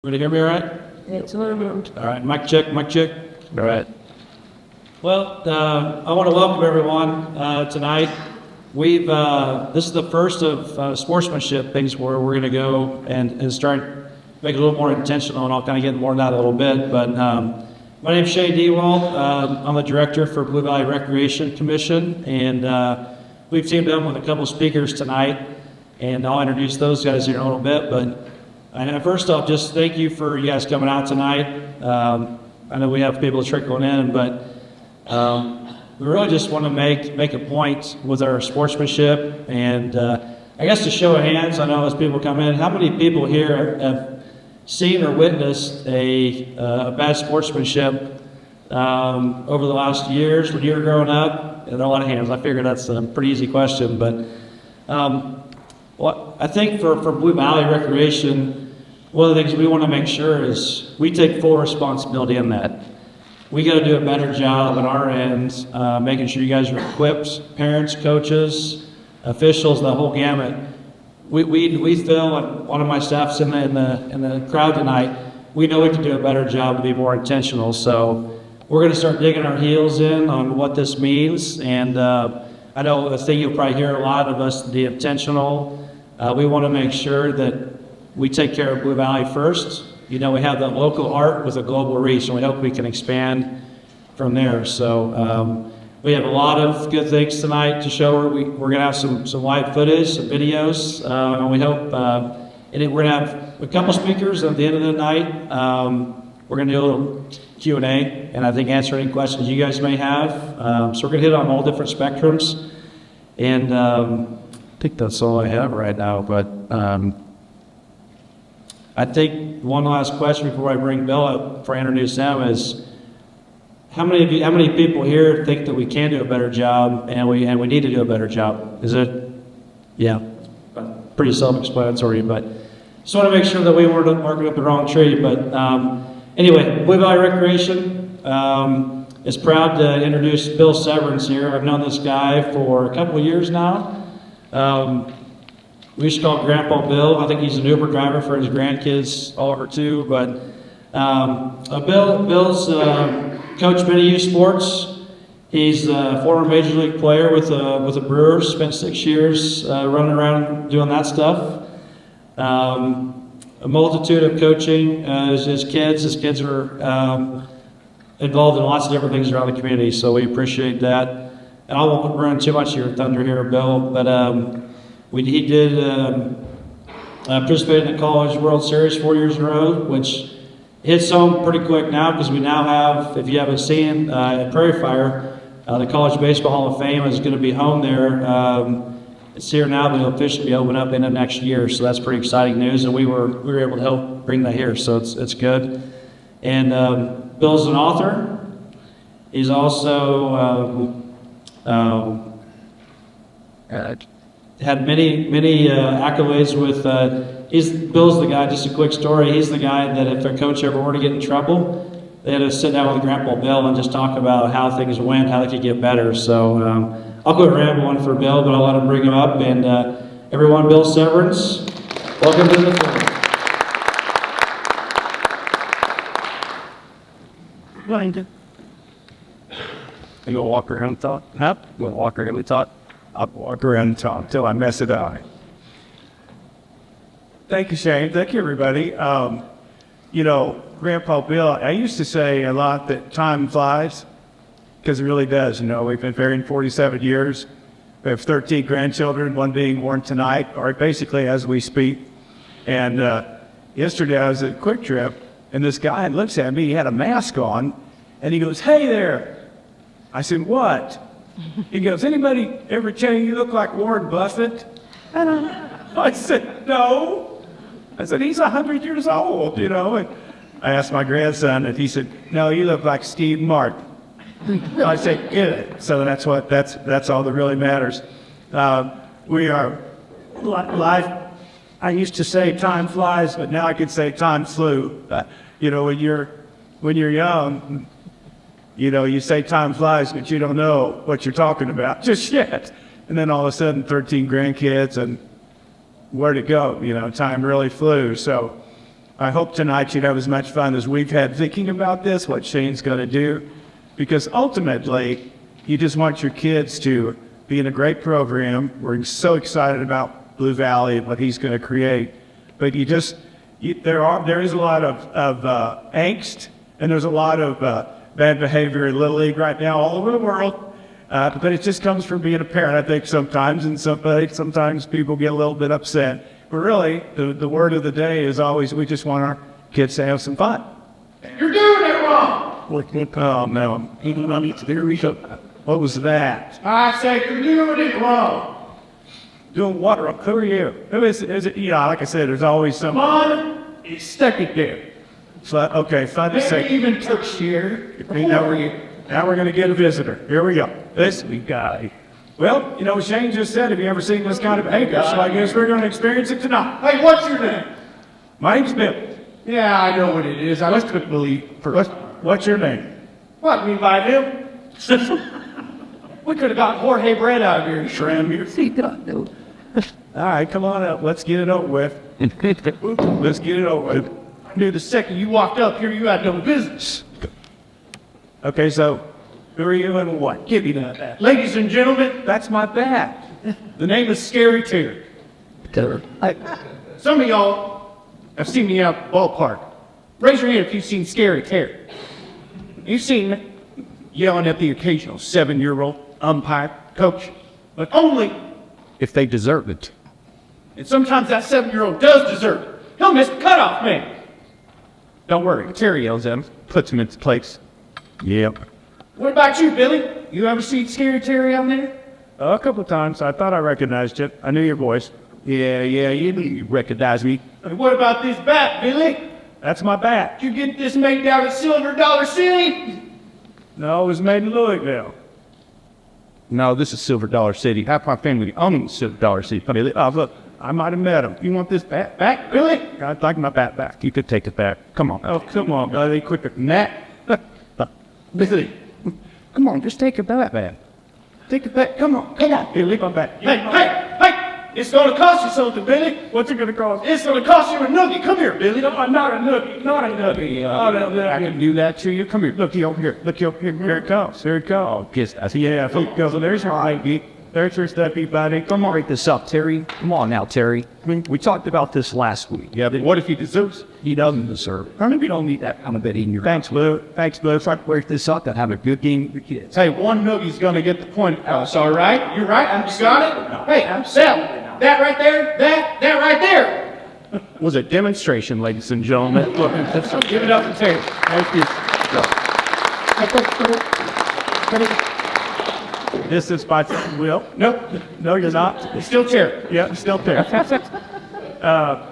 Can you hear me all right? It's a little bit. All right, mic check, mic check. All right. Well, I want to welcome everyone tonight. This is the first of sportsmanship things where we're going to go and start make it a little more intentional, and I'll kind of get more into that a little bit. But my name's Shane Dewald. I'm the director for Blue Valley Recreation Commission, and we've teamed up with a couple speakers tonight, and I'll introduce those guys here in a little bit. But first off, just thank you for you guys coming out tonight. I know we have people trickling in, but we really just want to make a point with our sportsmanship. And I guess to show of hands, I know as people come in, how many people here have seen or witnessed a bad sportsmanship over the last years when you were growing up? And a lot of hands. I figured that's a pretty easy question, but well, I think for Blue Valley Recreation, one of the things we want to make sure is we take full responsibility in that. We got to do a better job on our end, making sure you guys are equipped, parents, coaches, officials, the whole gamut. We feel, and one of my staff's in the crowd tonight, we know we can do a better job to be more intentional. So we're going to start digging our heels in on what this means. And I know a thing you'll probably hear a lot of us, the intentional. We want to make sure that we take care of Blue Valley first. You know, we have that local art with a global reach, and we hope we can expand from there. So we have a lot of good things tonight to show. We're going to have some live footage, some videos, and we hope. And we're going to have a couple speakers at the end of the night. We're going to do a little Q&A, and I think answer any questions you guys may have. So we're going to hit on all different spectrums, and I think that's all I have right now. But I think one last question before I bring Bill up, before I introduce him, is how many people here think that we can do a better job, and we need to do a better job? Is it? Yeah, pretty self-explanatory. But just want to make sure that we weren't marking up the wrong tree. But anyway, Blue Valley Recreation is proud to introduce Bill Severns here. I've known this guy for a couple of years now. We used to call him Grandpa Bill. I think he's an Uber driver for his grandkids all over too. But Bill's coached many youth sports. He's a former major league player with the Brewers. Spent 6 years running around doing that stuff. A multitude of coaching. His kids are involved in lots of different things around the community. So we appreciate that. And I won't run too much of your thunder here, Bill, but he did participate in the College World Series 4 years in a row, which hits home pretty quick now because we now have, if you haven't seen, at Prairie Fire, the College Baseball Hall of Fame is going to be home there. It's here now, but it'll officially be open up in the next year, so that's pretty exciting news, and we were able to help bring that here, so it's good. And Bill's an author. He's also had many accolades with. Bill's the guy. Just a quick story. He's the guy that if a coach ever were to get in trouble, they had to sit down with Grandpa Bill and just talk about how things went, how they could get better. So I'll quit rambling for Bill, but I'll let him bring him up. And everyone, Bill Severns, welcome to the floor. You gonna walk around and talk? Huh? You gonna walk around and talk? I'll walk around and talk until I mess it up. Thank you, Shane. Thank you, everybody. You know, Grandpa Bill, I used to say a lot that time flies, because it really does. You know, we've been married 47 years. We have 13 grandchildren, one being born tonight, or basically as we speak. And yesterday I was at Quick Trip, and this guy looks at me, he had a mask on, and he goes, "Hey there." I said, "What?" He goes, "Anybody ever tell you look like Warren Buffett?" I said, "No." I said, "He's 100 years old, you know." And I asked my grandson, and he said, "No, you look like Steve Martin." I said, "Good." So that's all that really matters. We are life. I used to say time flies, but now I could say time flew. You know, when you're young, you know, you say time flies, but you don't know what you're talking about just yet. And then all of a sudden, 13 grandkids, and where'd it go? You know, time really flew. So I hope tonight you'd have as much fun as we've had thinking about this, what Shane's going to do, because ultimately, you just want your kids to be in a great program. We're so excited about Blue Valley and what he's going to create, but there is a lot of angst, and there's a lot of bad behavior in Little League right now all over the world, but it just comes from being a parent, I think, sometimes, and sometimes people get a little bit upset. But really, the word of the day is always, we just want our kids to have some fun. You're doing it wrong. Oh, no. What was that? I say you're doing it wrong. Doing what? Who are you? Who is it? Like I said, there's always some. Mom is stuck it there. Okay, fun to Maybe say. even took here. Now we're going to get a visitor. Here we go. This guy. Well, Shane just said, have you ever seen this kind of behavior? So I guess we're going to experience it tonight. Hey, what's your name? My name's Bill. Yeah, I know what it is. I just couldn't believe first. What's your name? What, me by him? We could have got Jorge Brett out of here. Shram here. All right, come on up. Let's get it over with. Let's get it over with. I knew the second you walked up here, you had no business. Okay, so who are you and what? Give me that. Ladies and gentlemen, That's my bag. the name is Scary Terry. Some of y'all have seen me out at the ballpark. Raise your hand if you've seen Scary Terry. You've seen me yelling at the occasional 7-year-old umpire, coach, but only if they deserve it. And sometimes that 7-year-old does deserve it. He'll miss the cutoff man. Don't worry, Terry yells at him, puts him into place. Yep. What about you, Billy? You ever seen Scary Terry out there? A couple of times. I thought I recognized you. I knew your voice. Yeah, you recognize me. And what about this bat, Billy? That's my bat. Did you get this made down at Silver Dollar City? No, it was made in Louisville. No, this is Silver Dollar City. Half my family owns Silver Dollar City. Billy, Look, I might have met him. you want this bat back, Billy? I'd like my bat back. You could take it back. Come on. Oh, come on, buddy. Quicker than that. Billy, come on, just take it back, man. Take it back. Come on. Here, leave my bat. Hey! It's gonna cost you something, Billy. What's it going to cost? It's gonna cost you a noogie. Come here, Billy. No, not a noogie. Not a noogie. Oh, no, I can do that to you. Come here. Look over here. Look over here. Here it comes. Here it comes. Kiss that. Yeah, so there's your ID. There's your stuffy buddy. Come on, break this up, Terry. Come on now, Terry. We talked about this last week. Yeah, but what if he deserves it? He doesn't deserve it. I mean, we don't need that kind of bet in your Thanks, Blue. Try to break this up and have a good game with your kids. Hey, one noogie's gonna get the point across, all right? You're right. You got it? Hey, Sal, that right there, that right there was a demonstration, ladies and gentlemen. Look, let's give it up to Terry. Thank you. This is my Will. Nope, No, you're not. it's still Terry. Yeah, it's still there.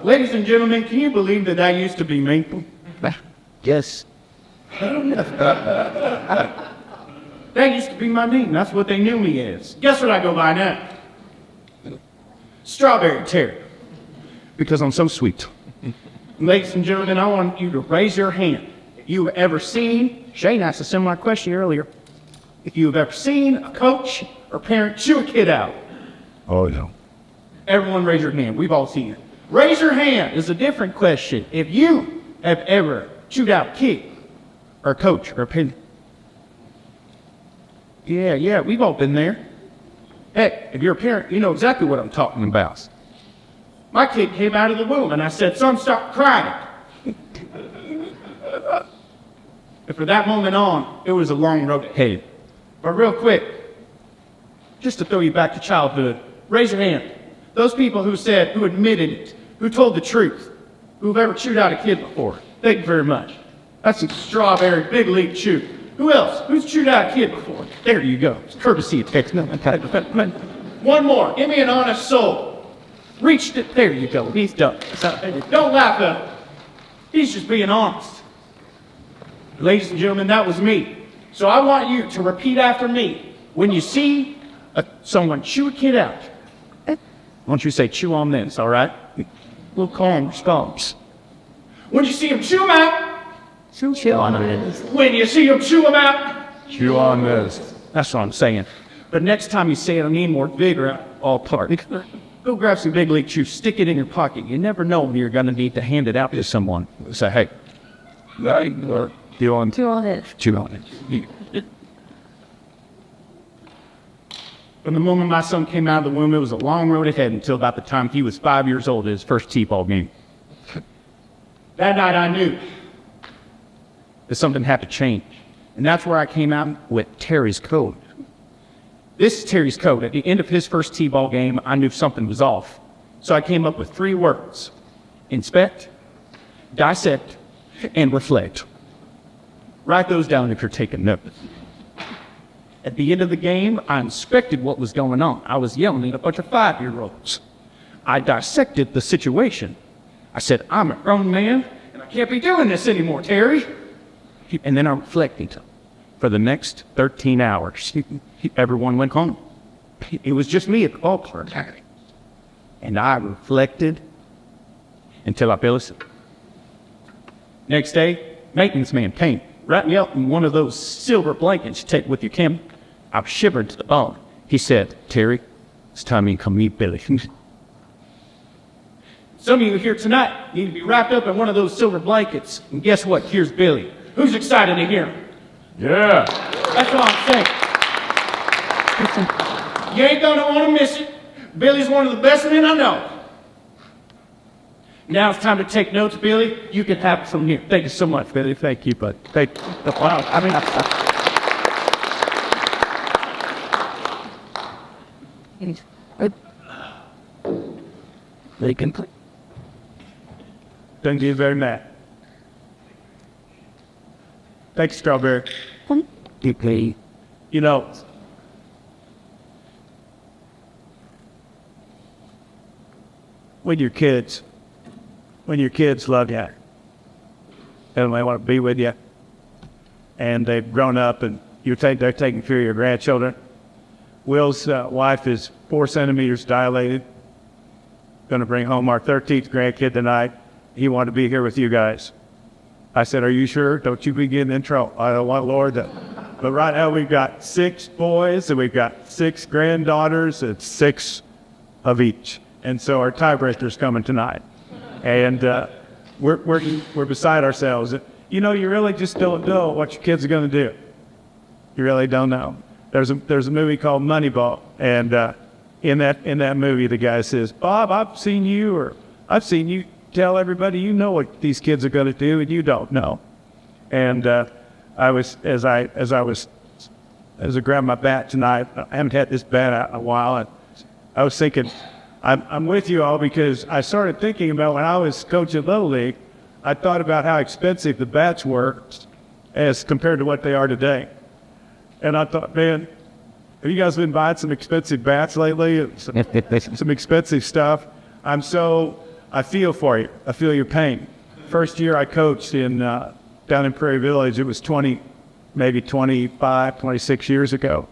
Ladies and gentlemen, can you believe that I used to be me? Yes. That used to be my name. That's what they knew me as. Guess what I go by now? Strawberry Terry. Because I'm so sweet. Ladies and gentlemen, I want you to raise your hand. If you have ever seen, Shane asked a similar question earlier, if you have ever seen a coach or parent chew a kid out. Oh, no. Everyone raise your hand. We've all seen it. Raise your hand is a different question. If you have ever chewed out a kid or a coach or a parent. Yeah, we've all been there. Heck, if you're a parent, you know exactly what I'm talking about. My kid came out of the womb and I said, son, stop crying. And from that moment on, it was a long road ahead. But real quick, just to throw you back to childhood, raise your hand. Those people who admitted it, who told the truth, who've ever chewed out a kid before. Thank you very much. That's a strawberry big league chew. Who else? Who's chewed out a kid before? There you go. It's courtesy of text. One more. Give me an honest soul. Reached it. There you go. He's done. Don't laugh at him. He's just being honest. Ladies and gentlemen, that was me. So I want you to repeat after me. When you see someone chew a kid out, why don't you say, chew on this, all right? We'll calm response. When you see him chew him out, Chew on it. when you see him chew him out, Chew on this. that's what I'm saying. But next time you say it, I need more vigor all part. Go Go grab some big league chew, stick it in your pocket. You never know when you're going to need to hand it out to someone. Say, hey, do you want Chew on it. chew on it? From the moment my son came out of the womb, it was a long road ahead until about the time he was 5 years old at his first T-ball game. That night I knew that something had to change. And that's where I came out with Terry's code. This is Terry's code. At the end of his first T-ball game, I knew something was off. So I came up with 3 words: inspect, dissect, and reflect. Write those down if you're taking notes. At the end of the game, I inspected what was going on. I was yelling at a bunch of 5-year-olds. I dissected the situation. I said, I'm a grown man, and I can't be doing this anymore, Terry. And then I reflected. For the next 13 hours, everyone went home. It was just me at the ballpark. And I reflected until I fell asleep. Next day, maintenance man came, wrapped me up in one of those silver blankets you take with your camera. I shivered to the bone. He said, Terry, it's time you come meet Billy. Some of you here tonight need to be wrapped up in one of those silver blankets. And guess what? Here's Billy. Who's excited to hear him? Yeah. That's all I'm saying. You ain't gonna want to miss it. Billy's one of the best men I know. Now it's time to take notes, Billy. You can have it from here. Thank you so much, Billy. Thank you, bud. Thank you. Wow. I mean, They can play. Doesn't get very mad. Thanks, Strawberry. You play. You know, when your kids love you, and they want to be with you, and they've grown up, and they're taking care of your grandchildren. Will's wife is 4 centimeters dilated. Going to bring home our 13th grandkid tonight. He wanted to be here with you guys. I said, are you sure? Don't you be getting in trouble. I don't want Lord to. But right now we've got 6 boys and we've got 6 granddaughters. It's 6 of each. And so our tiebreaker's coming tonight. And we're beside ourselves. You know, you really just don't know what your kids are going to do. You really don't know. There's a movie called Moneyball, and in that movie, the guy says, "Bob, I've seen you tell everybody you know what these kids are going to do, and you don't know." And as I grabbed my bat tonight, I haven't had this bat out in a while, and I was thinking, I'm with you all because I started thinking about when I was coaching Little League, I thought about how expensive the bats were as compared to what they are today. And I thought, man, have you guys been buying some expensive bats lately? Some expensive stuff. I feel for you. I feel your pain. First year I coached down in Prairie Village, it was 26 years ago.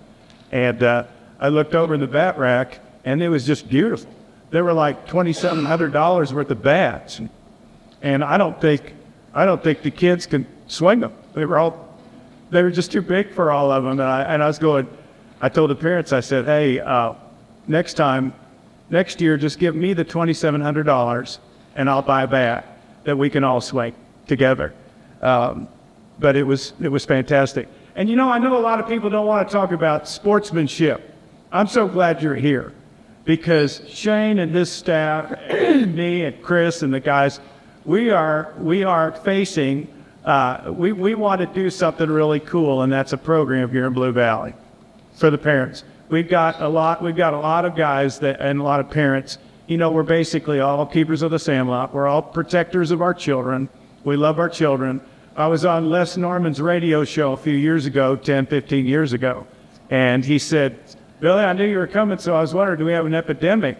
And I looked over in the bat rack, and it was just beautiful. There were like $2,700 worth of bats. And I don't think the kids can swing them. They were just too big for all of them. And I told the parents, I said, hey, next year, just give me the $2,700 and I'll buy a bat that we can all swing together. But it was fantastic. And you know, I know a lot of people don't want to talk about sportsmanship. I'm so glad you're here because Shane and his staff, and me and Chris and the guys, we are facing, we want to do something really cool, and that's a program here in Blue Valley for the parents. We've got a lot of guys and a lot of parents. You know, we're basically all keepers of the sandlot. We're all protectors of our children. We love our children. I was on Les Norman's radio show a few years ago, 10, 15 years ago, and he said, Billy, I knew you were coming, so I was wondering, do we have an epidemic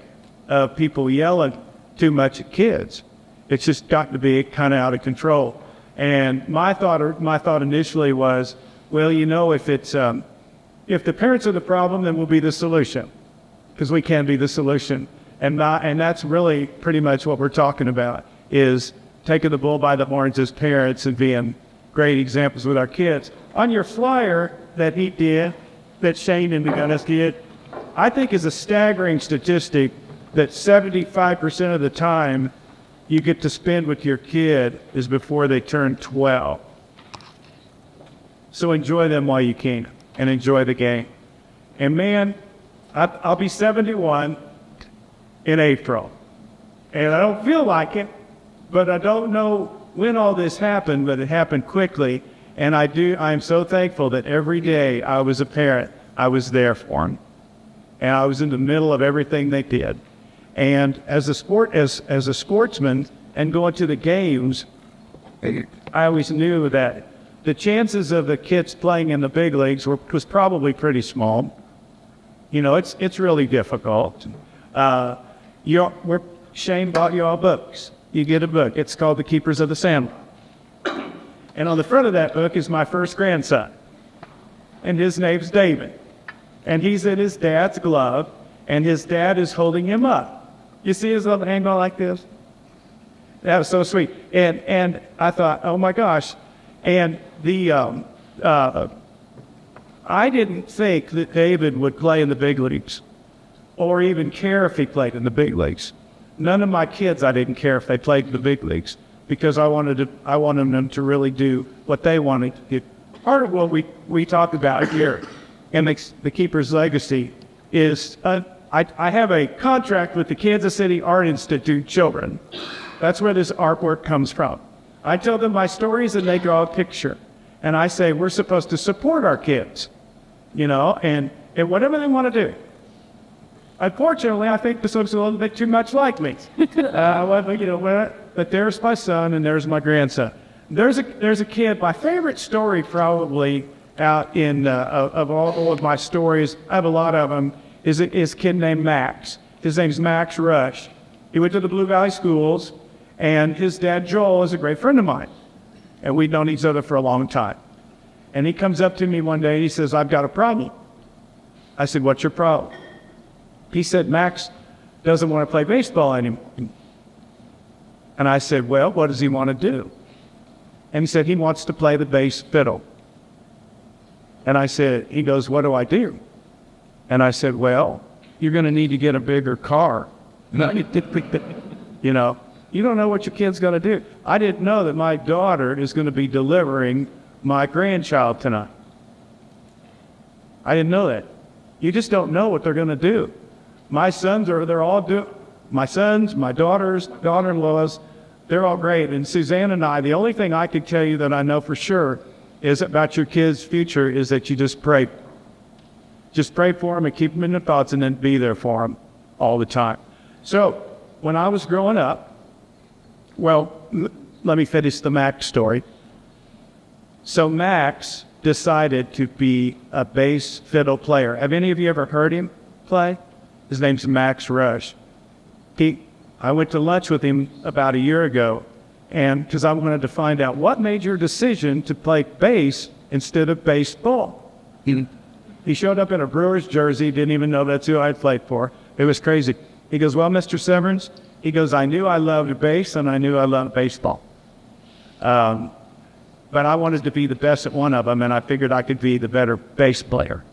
of people yelling too much at kids? It's just gotten to be kind of out of control. And my thought initially was, well, you know, if the parents are the problem, then we'll be the solution, because we can be the solution. And that's really pretty much what we're talking about, is taking the bull by the horns as parents and being great examples with our kids. On your flyer that Shane and the guys did, I think is a staggering statistic that 75% of the time you get to spend with your kid is before they turn 12. So enjoy them while you can and enjoy the game. And man, I'll be 71 in April. And I don't feel like it, but I don't know when all this happened, but it happened quickly. And I'm so thankful that every day I was a parent, I was there for them. And I was in the middle of everything they did. And as a sportsman and going to the games, I always knew that the chances of the kids playing in the big leagues was probably pretty small. You know, it's really difficult. Shane bought you all books. You get a book. It's called The Keepers of the Sandlot. And on the front of that book is my first grandson. And his name's David. And he's in his dad's glove, and his dad is holding him up. You see his little hand going like this? That was so sweet. And I thought, oh my gosh. And I didn't think that David would play in the big leagues or even care if he played in the big leagues. None of my kids, I didn't care if they played in the big leagues because I wanted them to really do what they wanted to do. Part of what we talk about here in the Keeper's Legacy is I have a contract with the Kansas City Art Institute children. That's where this artwork comes from. I tell them my stories and they draw a picture. And I say, we're supposed to support our kids, you know, and whatever they want to do. Unfortunately, I think this looks a little bit too much like me. But there's my son and there's my grandson. There's a kid, my favorite story probably out in, of all of my stories, I have a lot of them, is a kid named Max. His name's Max Rush. He went to the Blue Valley schools, and his dad, Joel, is a great friend of mine. And we've known each other for a long time. And he comes up to me one day and he says, I've got a problem. I said, what's your problem? He said, Max doesn't want to play baseball anymore. And I said, well, what does he want to do? And he said, he wants to play the bass fiddle. And I said, he goes, what do I do? And I said, well, you're going to need to get a bigger car. You know, you don't know what your kid's going to do. I didn't know that my daughter is going to be delivering my grandchild tonight. I didn't know that. You just don't know what they're going to do. My sons my daughters, daughter-in-laws, they're all great. And Suzanne and I, the only thing I could tell you that I know for sure is about your kids' future is that you just pray. Just pray for them and keep them in your thoughts and then be there for them all the time. So when I was growing up, well, let me finish the Max story. So Max decided to be a bass fiddle player. Have any of you ever heard him play? His name's Max Rush. I went to lunch with him about a year ago, and because I wanted to find out what made your decision to play bass instead of baseball. He showed up in a Brewers jersey, didn't even know that's who I'd played for. It was crazy. He goes, well, Mr. Severns, he goes, I knew I loved bass and I knew I loved baseball. But I wanted to be the best at one of them, and I figured I could be the better bass player.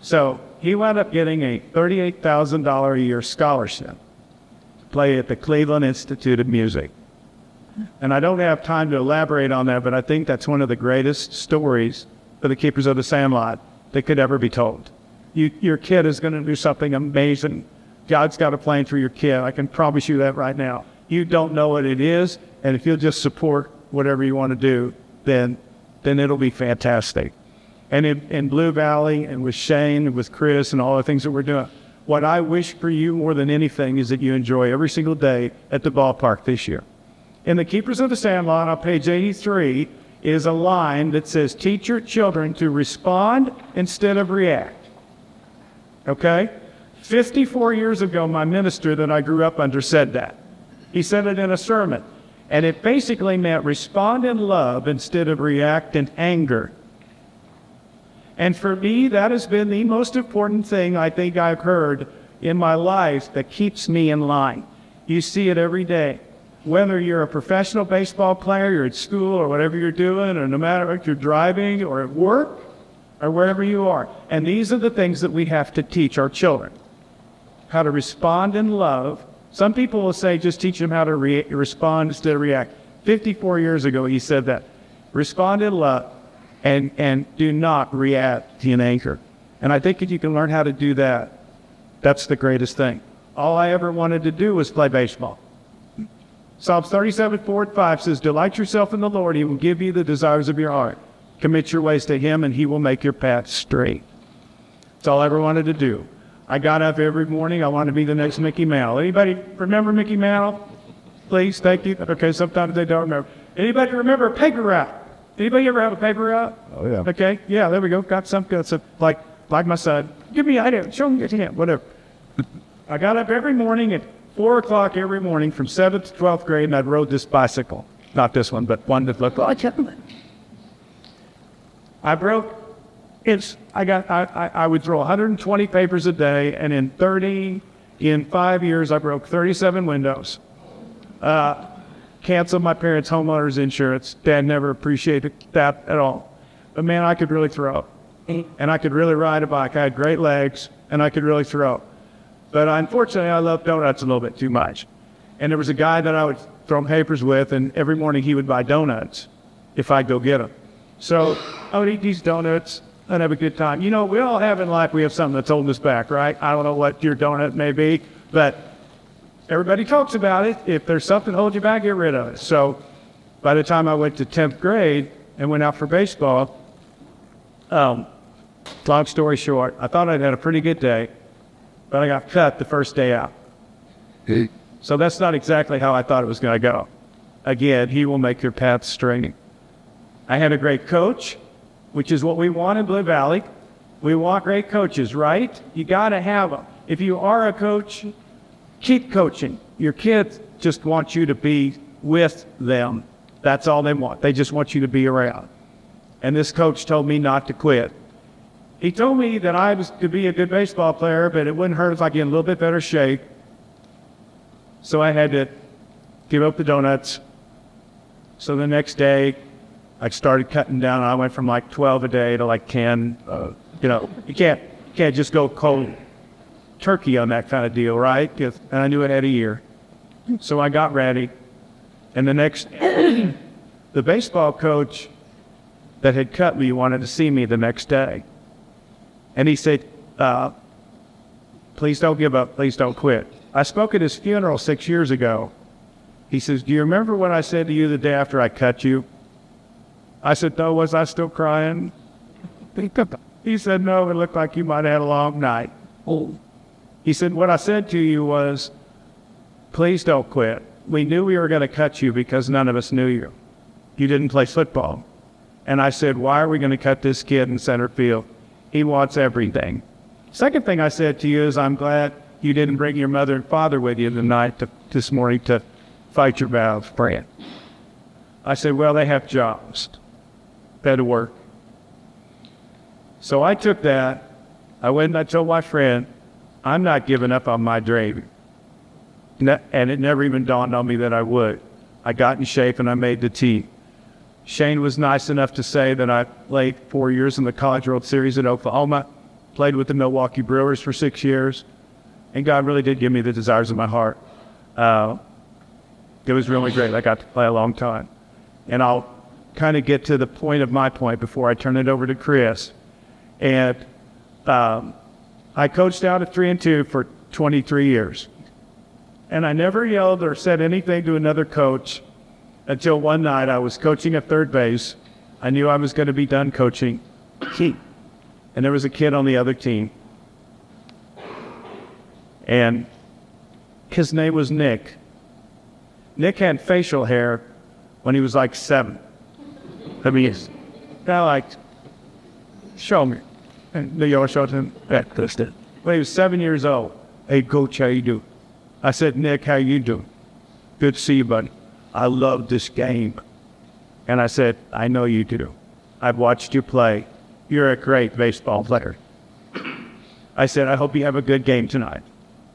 So he wound up getting a $38,000 a year scholarship to play at the Cleveland Institute of Music. And I don't have time to elaborate on that, but I think that's one of the greatest stories for the Keepers of the Sandlot that could ever be told. Your kid is going to do something amazing. God's got a plan for your kid. I can promise you that right now. You don't know what it is, and if you'll just support whatever you want to do, then it'll be fantastic. And in Blue Valley and with Shane and with Chris and all the things that we're doing, what I wish for you more than anything is that you enjoy every single day at the ballpark this year. In the Keepers of the Sandlot on page 83 is a line that says, teach your children to respond instead of react. Okay? 54 years ago, my minister that I grew up under said that. He said it in a sermon. And it basically meant respond in love instead of react in anger. And for me, that has been the most important thing I think I've heard in my life that keeps me in line. You see it every day. Whether you're a professional baseball player, you're at school or whatever you're doing, or no matter if you're driving or at work or wherever you are. And these are the things that we have to teach our children. how to respond in love. Some people will say just teach them how to respond instead of react. 54 years ago, he said that. Respond in love and do not react in anger. And I think if you can learn how to do that, that's the greatest thing. All I ever wanted to do was play baseball. Psalms 37:4-5 says, delight yourself in the Lord. He will give you the desires of your heart. Commit your ways to him, and he will make your path straight. That's all I ever wanted to do. I got up every morning. I wanted to be the next Mickey Mantle. Anybody remember Mickey Mantle? Please, thank you. Okay, sometimes they don't remember. Anybody remember a paper route? Anybody ever have a paper route? Oh, yeah. Okay, yeah, there we go. Got some good stuff. Like my son. Give me an idea. Show me your hand. Whatever. I got up every morning at 4 o'clock every morning from 7th to 12th grade, and I'd rode this bicycle. Not this one, but one that looked like it. I broke. I would throw 120 papers a day, and in 5 years, I broke 37 windows. Canceled my parents' homeowners insurance. Dad never appreciated that at all. But man, I could really throw. And I could really ride a bike. I had great legs, and I could really throw. But unfortunately, I loved donuts a little bit too much. And there was a guy that I would throw papers with, and every morning he would buy donuts if I'd go get them. So I would eat these donuts and have a good time. You know, we all have in life, we have something that's holding us back, right? I don't know what your donut may be, but everybody talks about it. If there's something holding you back, get rid of it. So by the time I went to 10th grade and went out for baseball, long story short, I thought I'd had a pretty good day, but I got cut the first day out. So that's not exactly how I thought it was going to go. Again, he will make your path straight. I had a great coach, which is what we want in Blue Valley. We want great coaches, right? You got to have them. If you are a coach, keep coaching. Your kids just want you to be with them. That's all they want. They just want you to be around. And this coach told me not to quit. He told me that I was to be a good baseball player, but it wouldn't hurt if I get in a little bit better shape. So I had to give up the donuts. So the next day, I started cutting down. I went from like 12 a day to like 10. You can't just go cold turkey on that kind of deal, right? And I knew it had a year. So I got ready. And the baseball coach that had cut me wanted to see me the next day. And he said, please don't give up. Please don't quit. I spoke at his funeral 6 years ago. He says, do you remember what I said to you the day after I cut you? I said, no, was I still crying? He said, no, it looked like you might have had a long night. He said, what I said to you was, please don't quit. We knew we were going to cut you because none of us knew you. You didn't play football. And I said, why are we going to cut this kid in center field? He wants everything. Second thing I said to you is, I'm glad you didn't bring your mother and father with you this morning to fight your battle for Brand. I said, well, they have jobs. They had to work. So I took that. I went and I told my friend, I'm not giving up on my dream. And it never even dawned on me that I would. I got in shape and I made the team. Shane was nice enough to say that I played 4 years in the College World Series at Oklahoma, played with the Milwaukee Brewers for 6 years, and God really did give me the desires of my heart. It was really great. I got to play a long time. And I'll kind of get to the point of my point before I turn it over to Chris. And I coached out at 3-2 for 23 years. And I never yelled or said anything to another coach until one night I was coaching at third base. I knew I was going to be done coaching. And there was a kid on the other team. And his name was Nick. Nick had facial hair when he was like 7. I mean, I like, show me. And you showed him that. When he was 7 years old, hey, coach, how you doing? I said, Nick, how you doing? Good to see you, buddy. I love this game. And I said, I know you do. I've watched you play. You're a great baseball player. I said, I hope you have a good game tonight.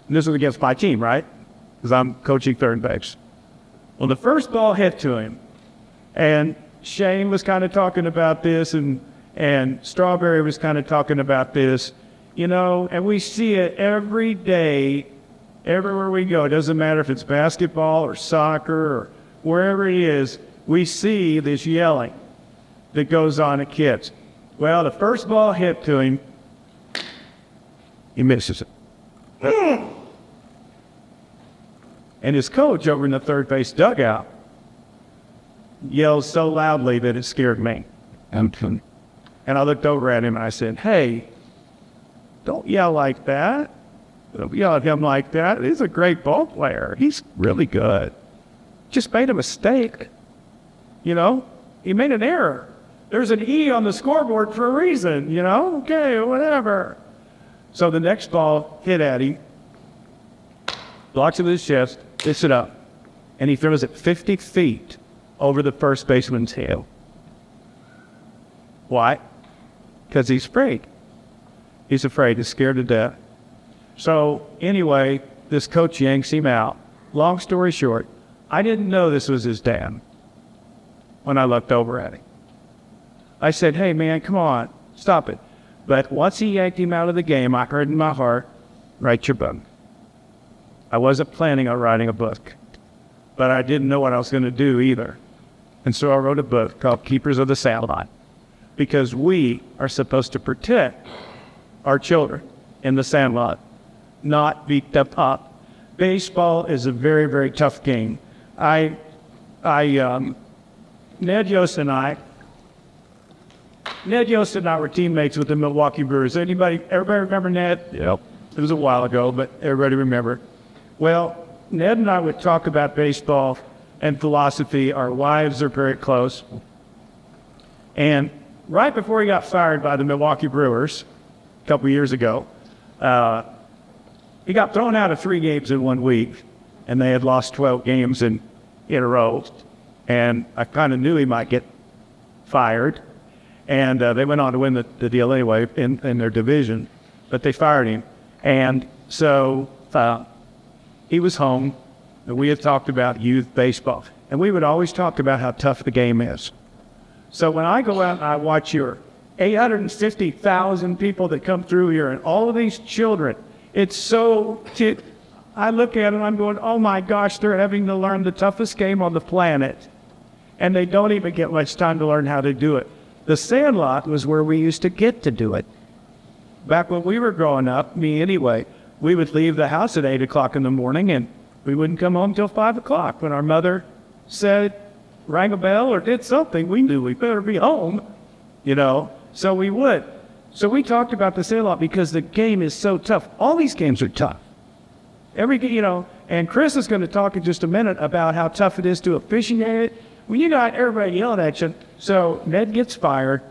And this was against my team, right? Because I'm coaching third base. Well, the first ball hit to him. And Shane was kind of talking about this, and Strawberry was kind of talking about this. you know, and we see it every day, everywhere we go. It doesn't matter if it's basketball or soccer or wherever it is, we see this yelling that goes on at kids. Well, the first ball hit to him, he misses it. And his coach over in the third base dugout yells so loudly that it scared me. And I looked over at him and I said, hey, don't yell like that. Don't yell at him like that. He's a great ball player. He's really good. Just made a mistake. You know, he made an error. There's an E on the scoreboard for a reason, you know? Okay, whatever. So the next ball hit at him, blocks him with his chest, hits it up, and he throws it 50 feet over the first baseman's head. Why? Because he's afraid. He's afraid. He's scared to death. So anyway, this coach yanks him out. Long story short, I didn't know this was his dad when I looked over at him. I said, hey man, come on, stop it. But once he yanked him out of the game, I heard in my heart, write your book. I wasn't planning on writing a book, but I didn't know what I was going to do either. And so I wrote a book called Keepers of the Sandlot, because we are supposed to protect our children in the sandlot, not beat them up. Baseball is a very, very tough game. Ned Yost and I were teammates with the Milwaukee Brewers. Everybody remember Ned? Yep. It was a while ago, but everybody remember. Well, Ned and I would talk about baseball and philosophy. Our wives are very close. And right before he got fired by the Milwaukee Brewers a couple years ago, he got thrown out of 3 games in 1 week, and they had lost 12 games in a row. And I kind of knew he might get fired. And they went on to win the deal anyway in their division, but they fired him. And so he was home, and we had talked about youth baseball. And we would always talk about how tough the game is. So when I go out and I watch your 850,000 people that come through here and all of these children, it's so, I look at it and I'm going, oh my gosh, they're having to learn the toughest game on the planet. And they don't even get much time to learn how to do it. The sandlot was where we used to get to do it. Back when we were growing up, me anyway, we would leave the house at 8 o'clock in the morning and we wouldn't come home till 5 o'clock. When our mother said, rang a bell or did something, we knew we better be home, you know, so we would. So we talked about the sandlot because the game is so tough. All these games are tough. And Chris is going to talk in just a minute about how tough it is to officiate it. Well, you got everybody yelling at you. So Ned gets fired,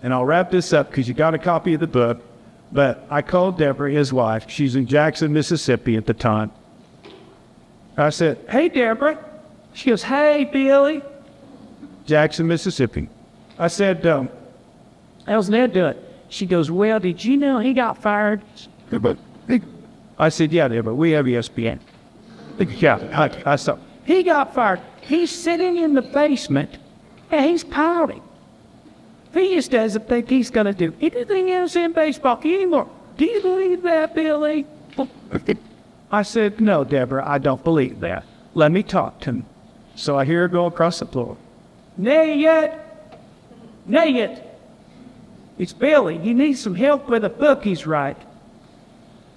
and I'll wrap this up because you got a copy of the book. But I called Deborah, his wife. She's in Jackson, Mississippi at the time. I said, hey, Deborah. She goes, hey, Billy. Jackson, Mississippi. I said, how's Ned doing? She goes, well, did you know he got fired? I said, yeah, Deborah, we have ESPN. Yeah, I saw. He got fired. He's sitting in the basement, and he's pouting. He just doesn't think he's going to do anything else in baseball anymore. Do you believe that, Billy? I said, no, Deborah, I don't believe that. Let me talk to him. So I hear her go across the floor. Nay yet. It's Billy. He needs some help with a book he's writing.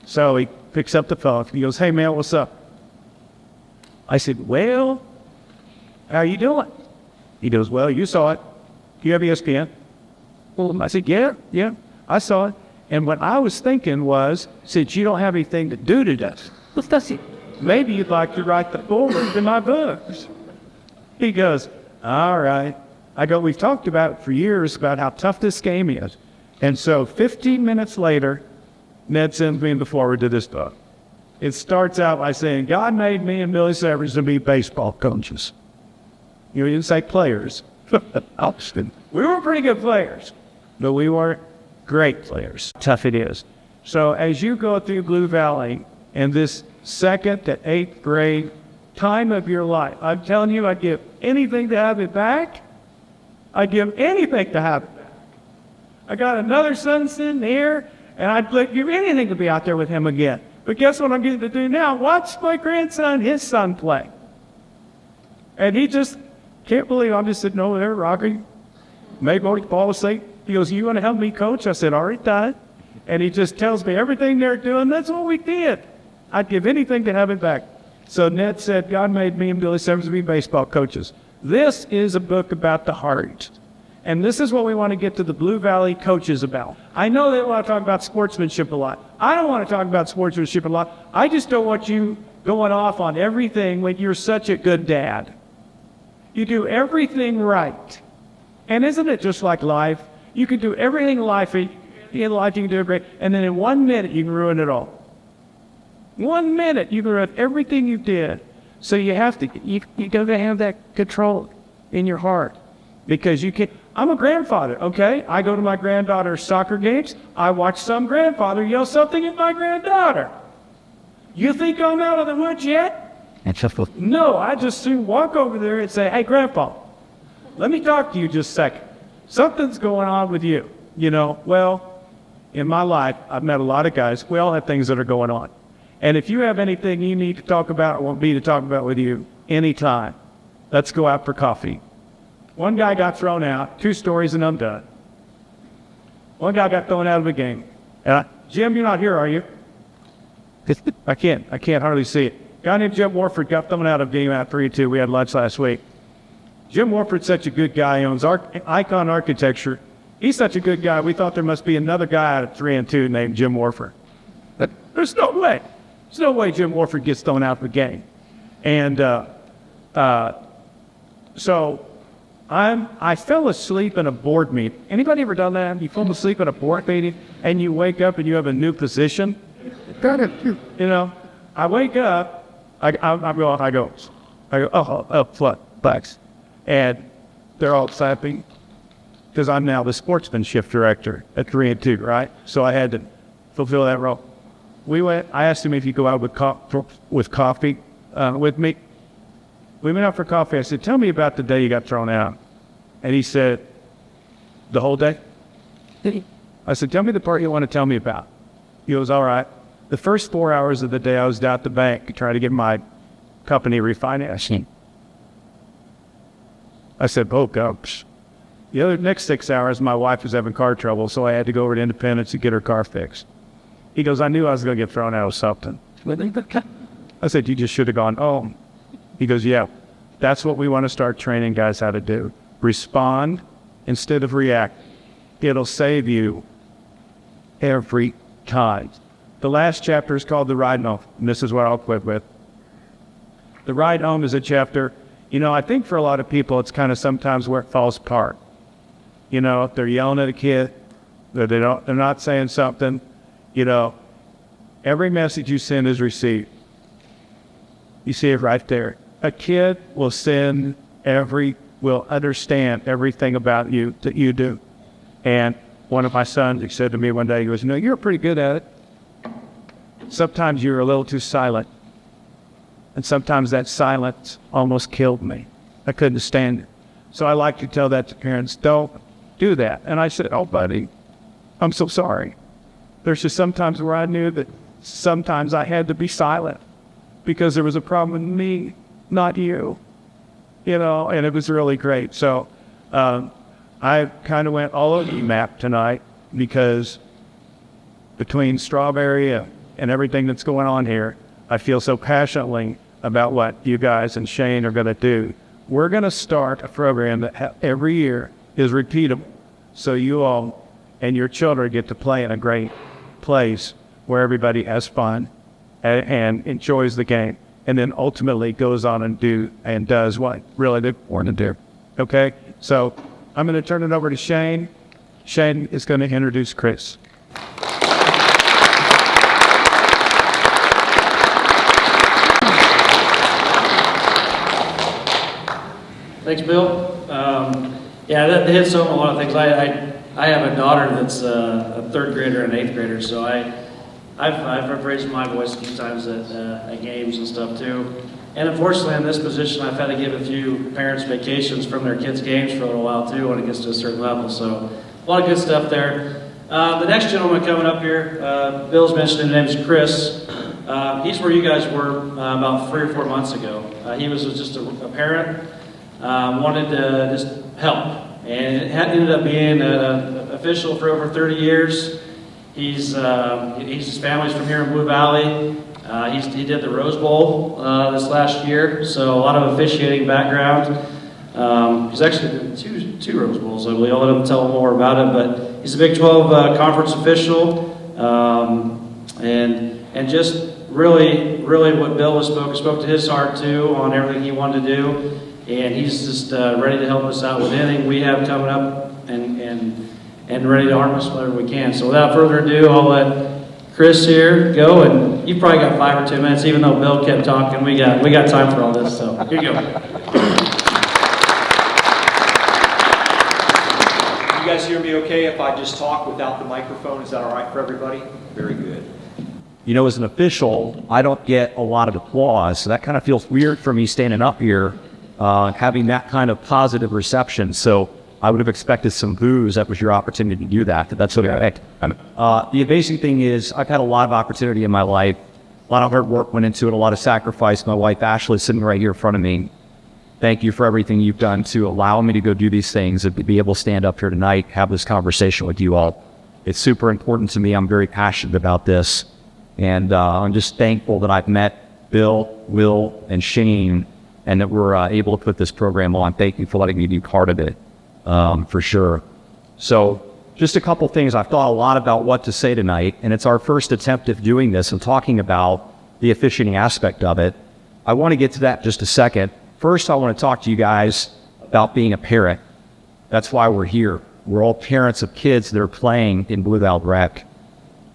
So he picks up the phone. He goes, hey, man, what's up? I said, well, how you doing? He goes, well, you saw it. Do you have ESPN? Well, I said, yeah, I saw it. And what I was thinking was, since you don't have anything to do today, maybe you'd like to write the foreword to my books. He goes, all right. I go, we've talked about it for years about how tough this game is. And so 15 minutes later, Ned sends me the foreword to this book. It starts out by saying, God made me and Billy Severns to be baseball coaches. You didn't say players. We were pretty good players, but we weren't great players. Tough it is. So as you go through Blue Valley in this 2nd to 8th grade time of your life, I'm telling you, I'd give anything to have it back. I'd give anything to have it back. I got another son sitting here, And I'd give anything to be out there with him again. But guess what I'm getting to do now? Watch my grandson, his son, play. And he just can't believe I'm just sitting over there rocking. Maybe he falls asleep. He goes, "You want to help me coach?" I said, "Already done." And he just tells me everything they're doing, that's what we did. I'd give anything to have it back. So Ned said, God made me and Billy Severns to be baseball coaches. This is a book about the heart. And this is what we want to get to the Blue Valley coaches about. I know they want to talk about sportsmanship a lot. I don't want to talk about sportsmanship a lot. I just don't want you going off on everything when you're such a good dad. You do everything right. And isn't it just like life? You can do everything in life you can do it great. And then in 1 minute, you can ruin it all. 1 minute, you can ruin everything you did. So you got to have that control in your heart. Because you can't. I'm a grandfather, okay? I go to my granddaughter's soccer games. I watch some grandfather yell something at my granddaughter. You think I'm out of the woods yet? No, I just soon walk over there and say, "Hey, Grandpa, let me talk to you just a second. Something's going on with you." Well, in my life, I've met a lot of guys. We all have things that are going on. And if you have anything you need to talk about or want me to talk about with you, anytime, let's go out for coffee. One guy got thrown out, 2 stories and I'm done. One guy got thrown out of a game. Jim, you're not here, are you? I can't hardly see it. A guy named Jim Warford got thrown out of game at 3-2. We had lunch last week. Jim Warford's such a good guy. He owns Icon Architecture. He's such a good guy. We thought there must be another guy out of 3-2 named Jim Warford. But there's no way. There's no way Jim Warford gets thrown out of the game. And so I fell asleep in a board meeting. Anybody ever done that? You fall asleep in a board meeting and you wake up and you have a new position? I wake up, I go, flex. And they're all clapping because I'm now the sportsmanship director at 3-2, right? So I had to fulfill that role. I asked him if he'd go out with coffee with me. We went out for coffee. I said, "Tell me about the day you got thrown out." And he said, "The whole day?" I said, "Tell me the part you want to tell me about." He goes, "All right. The first 4 hours of the day I was down at the bank trying to get my company refinanced." I said, "Oh, gosh." The next 6 hours, my wife was having car trouble, so I had to go over to Independence to get her car fixed. He goes, "I knew I was going to get thrown out of something." I said, "You just should have gone home." He goes, "Yeah, that's what we want to start training guys how to do. Respond instead of react. It'll save you every time." The last chapter is called The Ride Home, and this is what I'll quit with. The Ride Home is a chapter, I think for a lot of people, it's kind of sometimes where it falls apart. If they're yelling at a kid, they're not saying something, every message you send is received. You see it right there. A kid will understand everything about you that you do. And one of my sons, he said to me one day, he goes, "You're pretty good at it. Sometimes you're a little too silent. And sometimes that silence almost killed me. I couldn't stand it. So I like to tell that to parents, don't do that." And I said, "Oh, buddy, I'm so sorry." There's just sometimes where I knew that sometimes I had to be silent because there was a problem with me, not you, and it was really great. So I kind of went all over the map tonight because between Strawberry and everything that's going on here, I feel so passionately about what you guys and Shane are going to do. We're going to start a program that every year is repeatable. So you all and your children get to play in a great place where everybody has fun and enjoys the game, and then ultimately goes on and does what really they want to do. Okay? So I'm going to turn it over to Shane. Shane is going to introduce Chris. Thanks, Bill. That hits home a lot of things. I have a daughter that's a 3rd grader and an 8th grader, so I've raised my voice a few times at games and stuff too. And unfortunately, in this position, I've had to give a few parents vacations from their kids' games for a little while too when it gets to a certain level. So a lot of good stuff there. The next gentleman coming up here, Bill's mentioned, his name is Chris. He's where you guys were about 3 or 4 months ago. He was just a parent, wanted to just help, and it ended up being an official for over 30 years. His family's from here in Blue Valley. He did the Rose Bowl this last year, so a lot of officiating background. He's actually did two Rose Bowls, I believe. I'll let him tell more about it, but he's a Big 12 conference official, and just really what Bill spoke to his heart too on everything he wanted to do, and he's just ready to help us out with anything we have coming up, and ready to arm us whatever we can. So without further ado, I'll let Chris here go, and you've probably got 5 or 10 minutes, even though Bill kept talking. We got time for all this, so here you go. You guys hear me okay if I just talk without the microphone? Is that all right for everybody? Very good. You know, as an official, I don't get a lot of applause, so that kind of feels weird for me standing up here, having that kind of positive reception. So I would have expected some boos. That was your opportunity to do that. That's okay. The amazing thing is I've had a lot of opportunity in my life. A lot of hard work went into it, a lot of sacrifice. My wife, Ashley, is sitting right here in front of me. Thank you for everything you've done to allow me to go do these things and be able to stand up here tonight, have this conversation with you all. It's super important to me. I'm very passionate about this. And I'm just thankful that I've met Bill, Will, and Shane, and that we're able to put this program on. Thank you for letting me be part of it, for sure. So just a couple things. I've thought a lot about what to say tonight, and it's our first attempt at doing this and talking about the officiating aspect of it. I want to get to that in just a second. First, I want to talk to you guys about being a parent. That's why we're here. We're all parents of kids that are playing in Blue Valley Rec.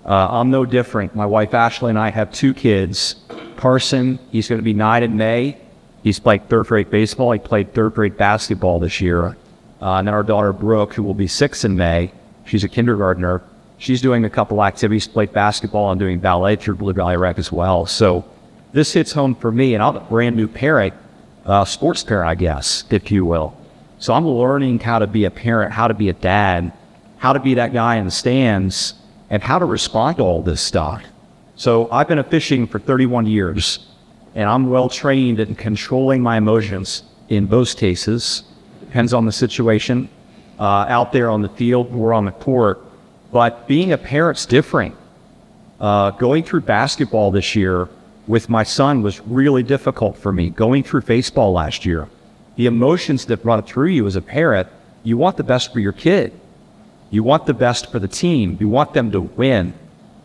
I'm no different. My wife Ashley and I have 2 kids. Carson, he's going to be 9 in May. He's played 3rd grade baseball. He played 3rd grade basketball this year. And then our daughter Brooke, who will be 6 in May. She's a kindergartner. She's doing a couple activities, played basketball and doing ballet through Blue Valley Rec as well. So this hits home for me, and I'm a brand new parent. Sports parent, I guess, if you will. So I'm learning how to be a parent, how to be a dad, how to be that guy in the stands, and how to respond to all this stuff. So I've been fishing for 31 years, and I'm well trained in controlling my emotions in most cases. Depends on the situation, out there on the field or on the court. But being a parent's different. Going through basketball this year with my son was really difficult for me. Going through baseball last year, the emotions that run through you as a parent, you want the best for your kid. You want the best for the team. You want them to win.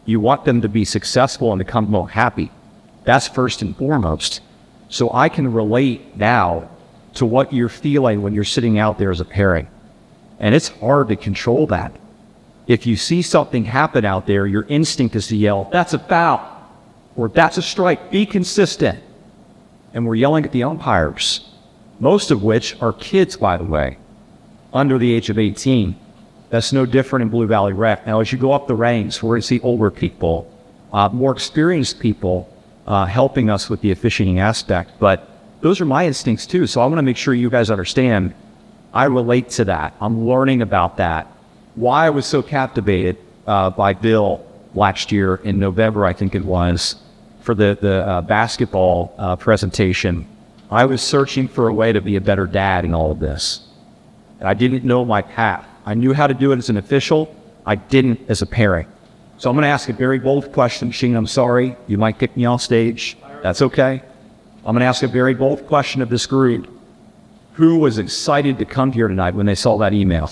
You want them to be successful and to come home happy. That's first and foremost. So I can relate now to what you're feeling when you're sitting out there as a parent. And it's hard to control that. If you see something happen out there, your instinct is to yell, "That's a foul," or "That's a strike." Be consistent. And we're yelling at the umpires, most of which are kids, by the way, under the age of 18. That's no different in Blue Valley Rec. Now, as you go up the ranks, we're going to see older people, more experienced people helping us with the officiating aspect. But those are my instincts too. So I want to make sure you guys understand I relate to that. I'm learning about that. Why I was so captivated by Bill last year in November, I think it was, for the basketball presentation. I was searching for a way to be a better dad in all of this. And I didn't know my path. I knew how to do it as an official. I didn't as a parent. So I'm going to ask a very bold question. Shane, I'm sorry. You might kick me off stage. That's okay. I'm going to ask a very bold question of this group. Who was excited to come here tonight when they saw that email?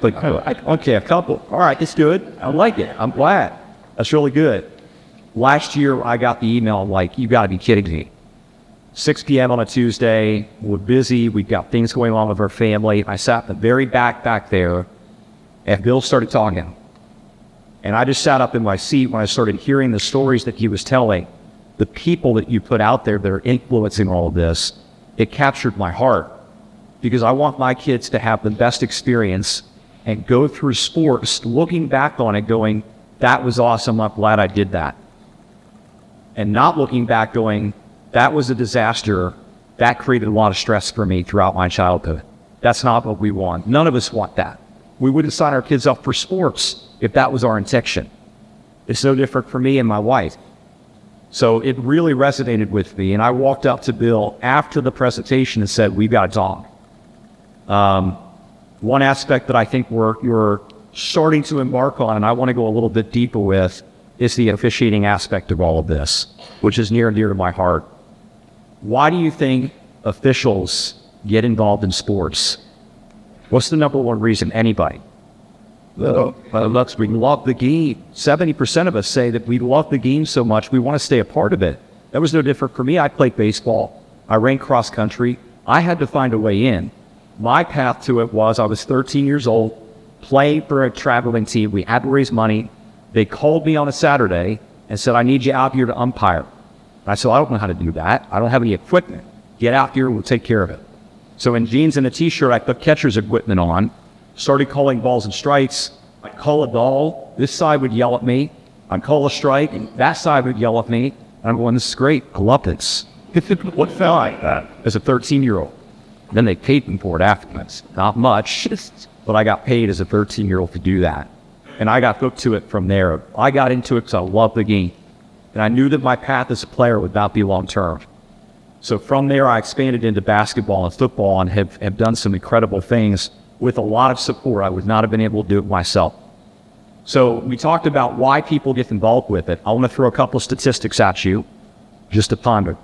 Like, okay, a couple. All right, that's good. I like it. I'm glad. That's really good. Last year, I got the email, I'm like, you got to be kidding me. 6 p.m. on a Tuesday, we're busy, we've got things going on with our family. I sat in the very back there, and Bill started talking. And I just sat up in my seat when I started hearing the stories that he was telling. The people that you put out there that are influencing all of this, it captured my heart. Because I want my kids to have the best experience and go through sports, looking back on it going, that was awesome, I'm glad I did that. And not looking back going, that was a disaster. That created a lot of stress for me throughout my childhood. That's not what we want. None of us want that. We wouldn't sign our kids up for sports if that was our intention. It's no different for me and my wife. So it really resonated with me. And I walked up to Bill after the presentation and said, we've got to talk. One aspect that I think you're starting to embark on, and I want to go a little bit deeper with, is the officiating aspect of all of this, which is near and dear to my heart. Why do you think officials get involved in sports? What's the number one reason? Anybody? We love the game. 70% of us say that we love the game so much we want to stay a part of it. That was no different for me. I played baseball. I ran cross country. I had to find a way in. My path to it was I was 13 years old, playing for a traveling team. We had to raise money. They called me on a Saturday and said, I need you out here to umpire. And I said, I don't know how to do that. I don't have any equipment. Get out here, we'll take care of it. So in jeans and a t-shirt, I put catcher's equipment on, started calling balls and strikes. I'd call a ball, this side would yell at me. I'd call a strike, and that side would yell at me. And I'm going, this is great, I love this. What felt like that as a 13-year-old? Then they paid me for it afterwards. Not much, but I got paid as a 13-year-old to do that. And I got hooked to it from there. I got into it because I loved the game. And I knew that my path as a player would not be long-term. So from there, I expanded into basketball and football and have done some incredible things with a lot of support. I would not have been able to do it myself. So we talked about why people get involved with it. I want to throw a couple of statistics at you just to ponder.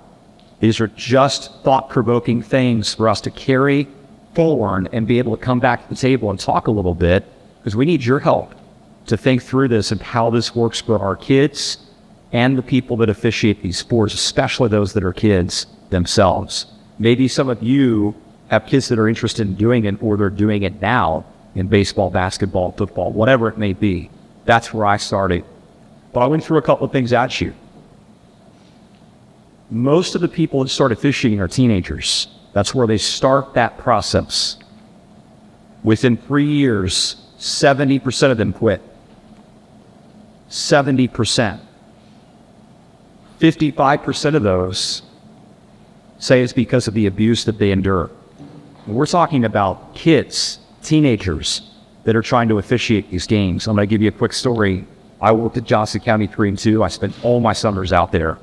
These are just thought-provoking things for us to carry forward and be able to come back to the table and talk a little bit, because we need your help to think through this and how this works for our kids and the people that officiate these sports, especially those that are kids themselves. Maybe some of you have kids that are interested in doing it, or they're doing it now in baseball, basketball, football, whatever it may be. That's where I started. But I went through a couple of things at you. Most of the people that start officiating are teenagers. That's where they start that process. Within 3 years, 70% of them quit. 70%. 55% of those say it's because of the abuse that they endure. We're talking about kids, teenagers that are trying to officiate these games. I'm going to give you a quick story. I worked at Johnson County 3 and 2. I spent all my summers out there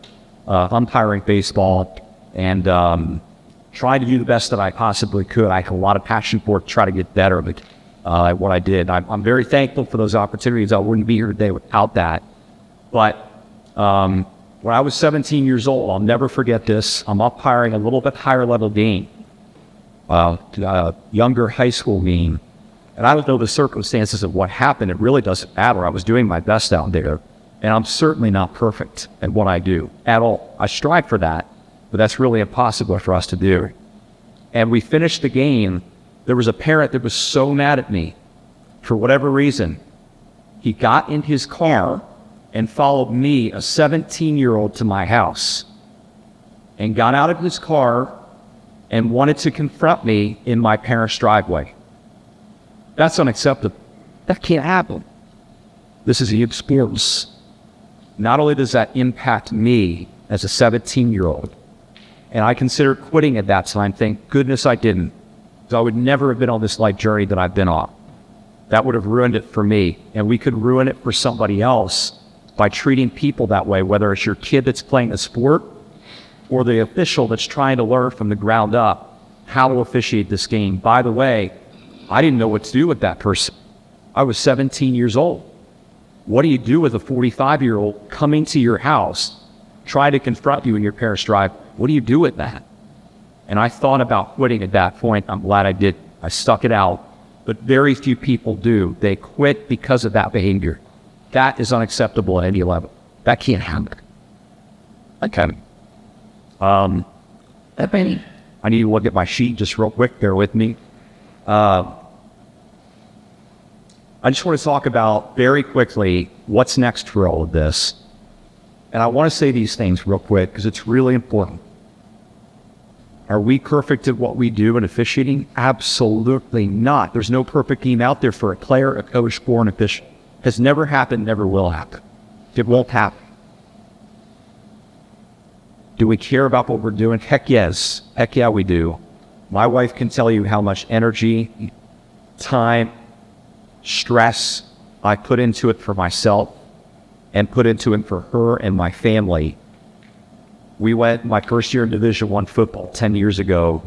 umpiring baseball and trying to do the best that I possibly could. I had a lot of passion for it, to try to get better at what I did. I'm very thankful for those opportunities. I wouldn't be here today without that. But when I was 17 years old, I'll never forget this. I'm umpiring a little bit higher level game, younger high school game. And I don't know the circumstances of what happened. It really doesn't matter. I was doing my best out there. And I'm certainly not perfect at what I do at all. I strive for that, but that's really impossible for us to do. And we finished the game. There was a parent that was so mad at me for whatever reason. He got in his car and followed me, a 17-year-old, to my house and got out of his car and wanted to confront me in my parents' driveway. That's unacceptable. That can't happen. This is youth sports. Not only does that impact me as a 17-year-old, and I considered quitting at that time, thank goodness I didn't, because I would never have been on this life journey that I've been on. That would have ruined it for me, and we could ruin it for somebody else by treating people that way, whether it's your kid that's playing a sport or the official that's trying to learn from the ground up how to officiate this game. By the way, I didn't know what to do with that person. I was 17 years old. What do you do with a 45-year-old coming to your house, trying to confront you in your parents' drive? What do you do with that? And I thought about quitting at that point. I'm glad I did. I stuck it out. But very few people do. They quit because of that behavior. That is unacceptable at any level. That can't happen. Okay. I need to look at my sheet just real quick. Bear with me. I just want to talk about very quickly what's next for all of this. And I want to say these things real quick because it's really important. Are we perfect at what we do in officiating? Absolutely not. There's no perfect team out there for a player, a coach, or an official. Has never happened, never will happen. It won't happen. Do we care about what we're doing? Heck yes. Heck yeah, we do. My wife can tell you how much energy, time, stress I put into it for myself and put into it for her and my family. We went, my first year in Division I football 10 years ago,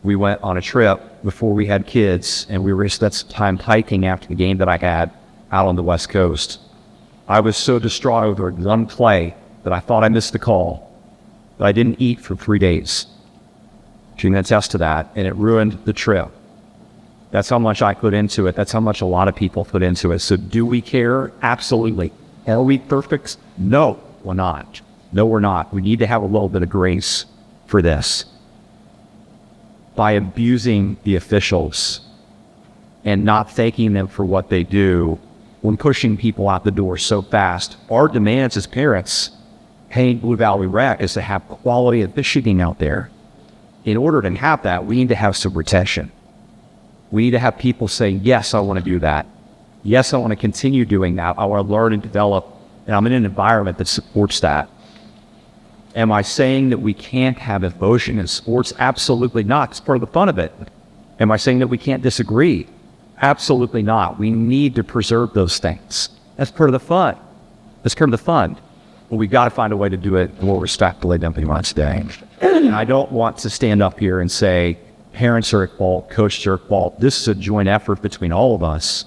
we went on a trip before we had kids, and we were spent some time hiking after the game that I had out on the West Coast. I was so distraught over one play that I thought I missed the call, but I didn't eat for 3 days. She can attest to that, and it ruined the trip. That's how much I put into it. That's how much a lot of people put into it. So do we care? Absolutely. Are we perfect? No, we're not. No, we're not. We need to have a little bit of grace for this. By abusing the officials and not thanking them for what they do, when pushing people out the door so fast, our demands as parents, paying Blue Valley Rec, is to have quality officiating out there. In order to have that, we need to have some retention. We need to have people saying, yes, I want to do that. Yes, I want to continue doing that. I want to learn and develop, and I'm in an environment that supports that. Am I saying that we can't have emotion in sports? Absolutely not. It's part of the fun of it. Am I saying that we can't disagree? Absolutely not. We need to preserve those things. That's part of the fun. That's part of the fun. But we got to find a way to do it more respectfully than we want today. And I don't want to stand up here and say, parents are at fault, coaches are at fault. This is a joint effort between all of us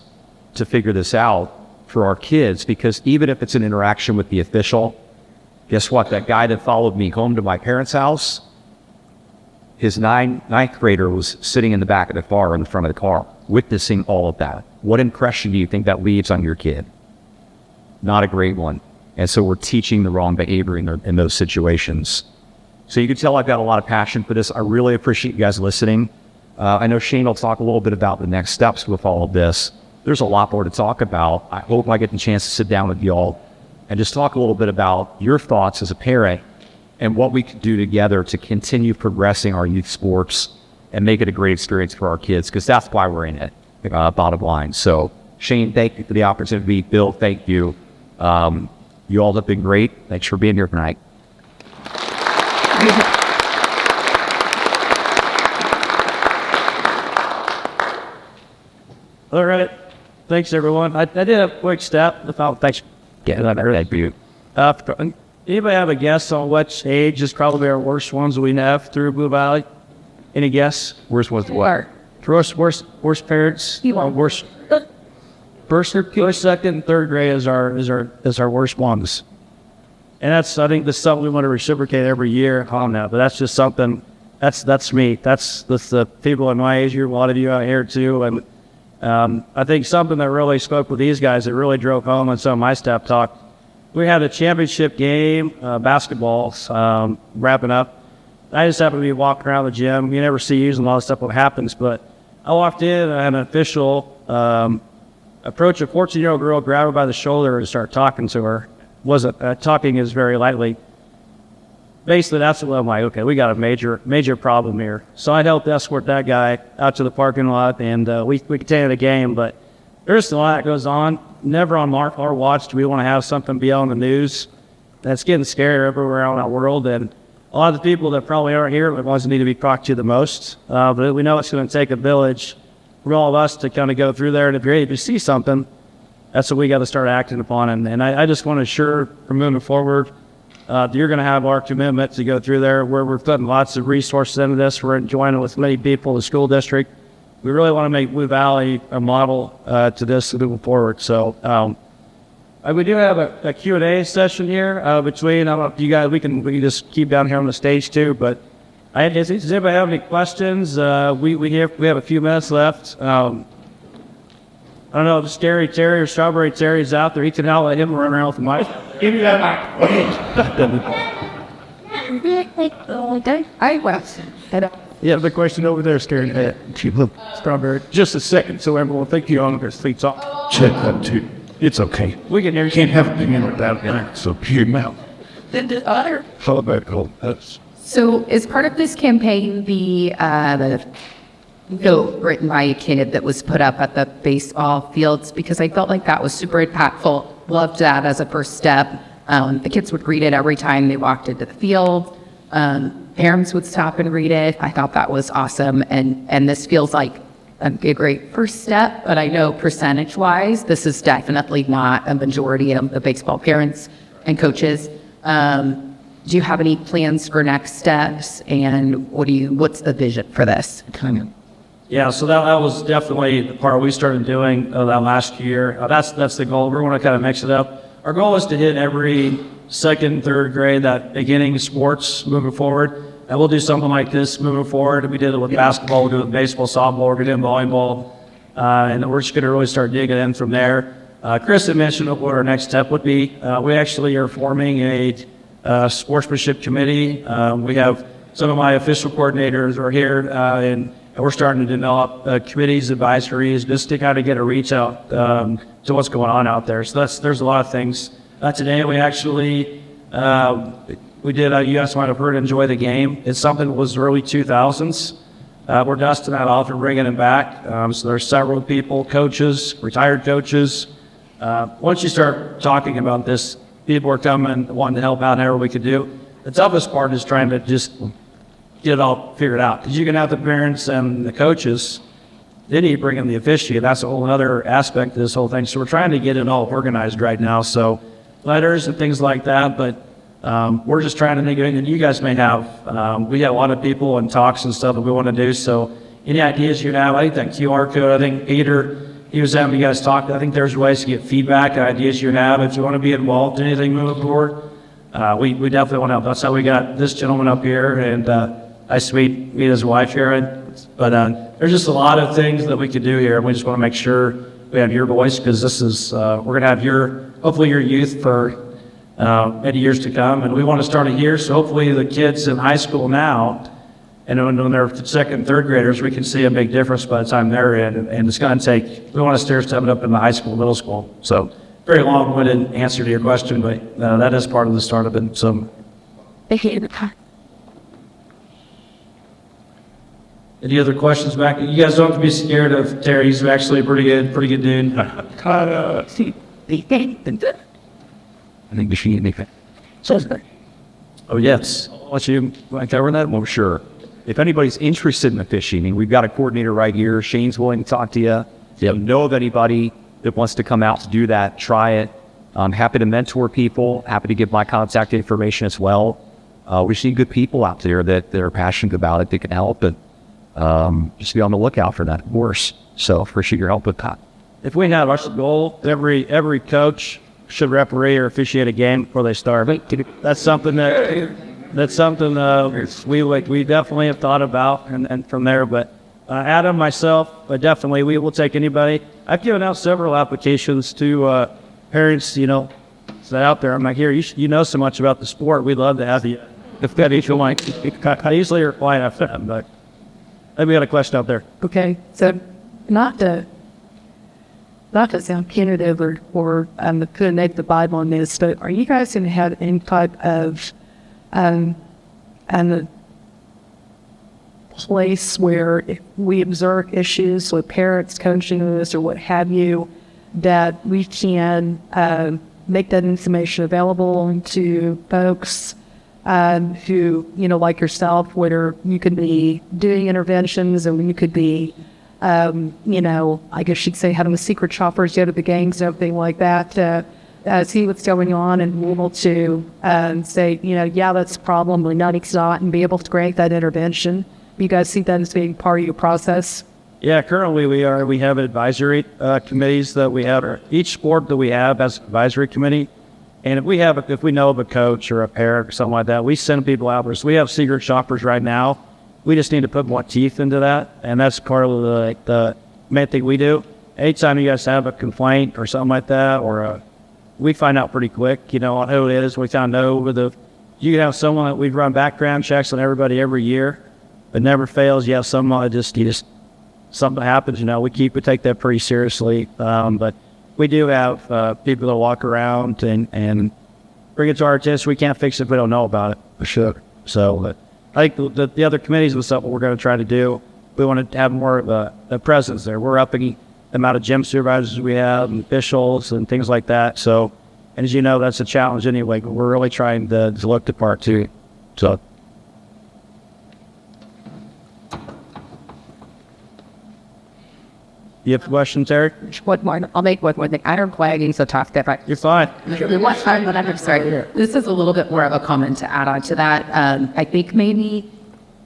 to figure this out for our kids, because even if it's an interaction with the official, guess what? That guy that followed me home to my parents' house, his ninth grader was sitting in the back of the car, in the front of the car, witnessing all of that. What impression do you think that leaves on your kid? Not a great one. And so we're teaching the wrong behavior in those situations. So you can tell I've got a lot of passion for this. I really appreciate you guys listening. I know Shane will talk a little bit about the next steps with all of this. There's a lot more to talk about. I hope I get the chance to sit down with you all and just talk a little bit about your thoughts as a parent and what we can do together to continue progressing our youth sports and make it a great experience for our kids, because that's why we're in it, bottom line. So Shane, thank you for the opportunity. Bill, thank you. You all have been great. Thanks for being here tonight. All right. Thanks, everyone. I did a quick step. Thanks. Yeah, that you. Anybody have a guess on which age is probably our worst ones we have through Blue Valley? Any guess? Worst was what? Worst parents. Worst. First, second, and third grade is our worst ones. And I think that's something we want to reciprocate every year on that. But that's just something. That's me. That's the people in my age group. A lot of you out here too. And I think something that really spoke with these guys that really drove home on some of my staff talk. We had a championship game, basketball, wrapping up. I just happened to be walking around the gym. You never see usually a lot of stuff what happens, but I walked in and I had an official approach a 14-year-old girl, grab her by the shoulder and start talking to her. Wasn't talking is very lightly. Basically, that's what I'm like, okay, we got a major problem here. So I helped escort that guy out to the parking lot, and we continued the game. But there's a lot that goes on. Never on our watch do we want to have something be on the news. That's getting scary everywhere around our world. And a lot of the people that probably aren't here are the ones that need to be talked to the most. But we know it's going to take a village for all of us to kind of go through there. And if you're able to see something, that's what we got to start acting upon. And I just want to assure from moving forward, you're going to have our commitment to go through there, where we're putting lots of resources into this. We're joining with many people, the school district. We really want to make Blue Valley a model to this moving forward. So we do have a Q&A session here between, I don't know if you guys, we can just keep down here on the stage too, but does anybody have any questions? We have a few minutes left. I don't know if Scary Terry or Strawberry Terry is out there. He can let him run around with the mic. Give me that mic. I was. Yeah, the question over there, Scary. Strawberry. Just a second, so everyone think you on their seats off. Check that too. It's okay. We can hear you. Can't have a thing without that. So keep your mouth. Then the other. Alphabetical. That's So, as part of this campaign, the note written by a kid that was put up at the baseball fields, because I felt like that was super impactful. Loved that as a first step. The kids would read it every time they walked into the field. Parents would stop and read it. I thought that was awesome. And this feels like be a great first step, but I know percentage-wise, this is definitely not a majority of the baseball parents and coaches. Do you have any plans for next steps, and what's the vision for this? Yeah, so that was definitely the part we started doing that last year. That's the goal. We want to kind of mix it up. Our goal is to hit every second, third grade, that beginning sports moving forward. And we'll do something like this moving forward. We did it with basketball, we'll do it with baseball, softball, we're going to do volleyball. And we're just going to really start digging in from there. Chris had mentioned what our next step would be. We actually are forming a sportsmanship committee. We have some of my official coordinators are here, and we're starting to develop committees, advisories, just to kind of get a reach out to what's going on out there. So there's a lot of things. Today we actually we did. You guys might have heard "Enjoy the Game." It's something that was early 2000s. We're dusting that off and bringing it back. So there's several people, coaches, retired coaches. Once you start talking about this, people are coming, wanting to help out however we could do. The toughest part is trying to just get it all figured out, because you can have the parents and the coaches, then you bring in the officiate. That's a whole other aspect of this whole thing. So we're trying to get it all organized right now. So letters and things like that, but we're just trying to think of anything you guys may have. We have a lot of people and talks and stuff that we want to do. So any ideas you have, I think that QR code, I think Peter, he was having you guys talk. I think there's ways to get feedback and ideas you have. If you want to be involved in anything moving forward, we definitely want to help. That's how we got this gentleman up here, and nice to meet his wife here. But there's just a lot of things that we could do here. We just want to make sure we have your voice, because this is, we're going to have hopefully your youth for many years to come. And we want to start it here, so hopefully the kids in high school now, and when they're second, third graders, we can see a big difference by the time they're in. And it's going to take, we want to stair step it up in the high school, middle school. So very long-winded answer to your question, but that is part of the startup. And so, any other questions back? You guys don't have to be scared of Terry. He's actually a pretty good dude. I think the sheet anything. Oh, yes. I'll let you cover that. Well, sure. If anybody's interested in officiating, we've got a coordinator right here. Shane's willing to talk to you. If you know of anybody that wants to come out to do that, try it. I'm happy to mentor people, happy to give my contact information as well. We see good people out there that are passionate about it, that can help, and just be on the lookout for that, of course. So appreciate your help with that. If we have our goal, every coach should referee or officiate a game before they start. That's something we definitely have thought about, and from there. But Adam, myself, definitely we will take anybody. I've given out several applications to parents, that out there. I'm like, here, you know so much about the sport. We'd love to have you. If that each one, I usually reply after them, but maybe we got a question out there. Okay, so not to sound punitive or couldn't make the Bible on this, but are you guys going to have any type of and a place where if we observe issues with parents coaching this or what have you, that we can make that information available to folks who, like yourself, where you could be doing interventions, and you could be, I guess you'd say having the secret shoppers go to the games and everything like that, see what's going on and be able to say, yeah, that's a problem, but not it's not, and be able to grant that intervention. You guys see that as being part of your process? Yeah, currently we have advisory committees that we have. Each sport that we have has an advisory committee. And if we know of a coach or a parent or something like that, we send people out. So we have secret shoppers right now. We just need to put more teeth into that. And that's part of the main thing we do. Anytime you guys have a complaint or something like that, or we find out pretty quick, on who it is. We kind of know you can have someone that we run background checks on everybody every year, but never fails. You have someone that something happens, we take that pretty seriously. But we do have people that walk around and bring it to our attention. We can't fix it if we don't know about it, for sure. So I think the other committees and stuff, what we're going to try to do, we want to have more of a presence there. We're upping the amount of gym supervisors we have, and officials and things like that. So, and as you know, that's a challenge anyway, but we're really trying to look to part two. So. You have questions, Eric? What more? I'll make one more thing. Iron flagging is a tough step. You're fine. I'm sorry. This is a little bit more of a comment to add on to that. I think maybe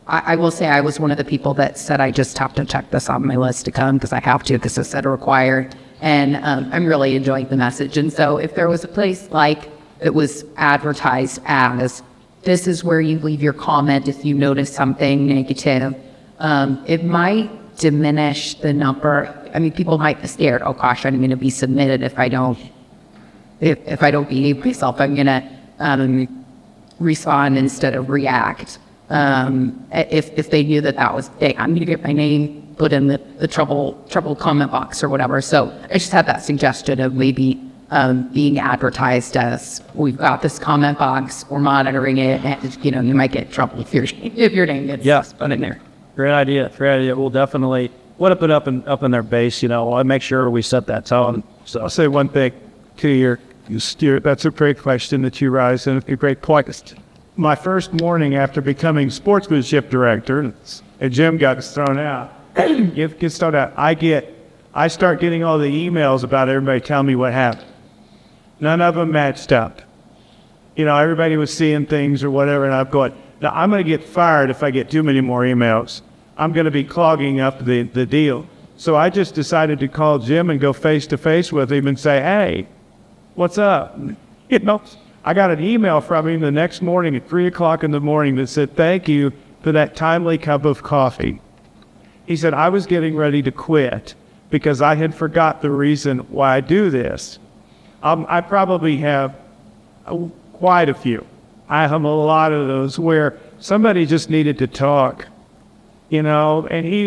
I will say I was one of the people that said I just have to check this on my list to come because I have to because it said required. And I'm really enjoying the message. And so if there was a place like it was advertised as, this is where you leave your comment if you notice something negative, it might diminish the number. I mean, people might be scared. Oh gosh, I'm going to be submitted if I don't behave myself. I'm going to respond instead of react. If they knew that was, hey, I'm going to get my name put in the trouble comment box or whatever. So I just had that suggestion of maybe being advertised as, we've got this comment box, we're monitoring it, and you might get in trouble if your name gets put in there. Great idea. We'll definitely put it up in their base. I'll make sure we set that tone. So I'll say one thing to you. That's a great question that you raised, and a great point. My first morning after becoming sportsmanship director, and Jim got thrown out, gets thrown out. I start getting all the emails about everybody telling me what happened. None of them matched up. Everybody was seeing things or whatever, and I'm going, now I'm going to get fired if I get too many more emails. I'm going to be clogging up the deal. So I just decided to call Jim and go face to face with him and say, hey, what's up? I got an email from him the next morning at 3 o'clock in the morning that said, thank you for that timely cup of coffee. He said, I was getting ready to quit because I had forgot the reason why I do this. I probably have quite a few. I have a lot of those where somebody just needed to talk, and he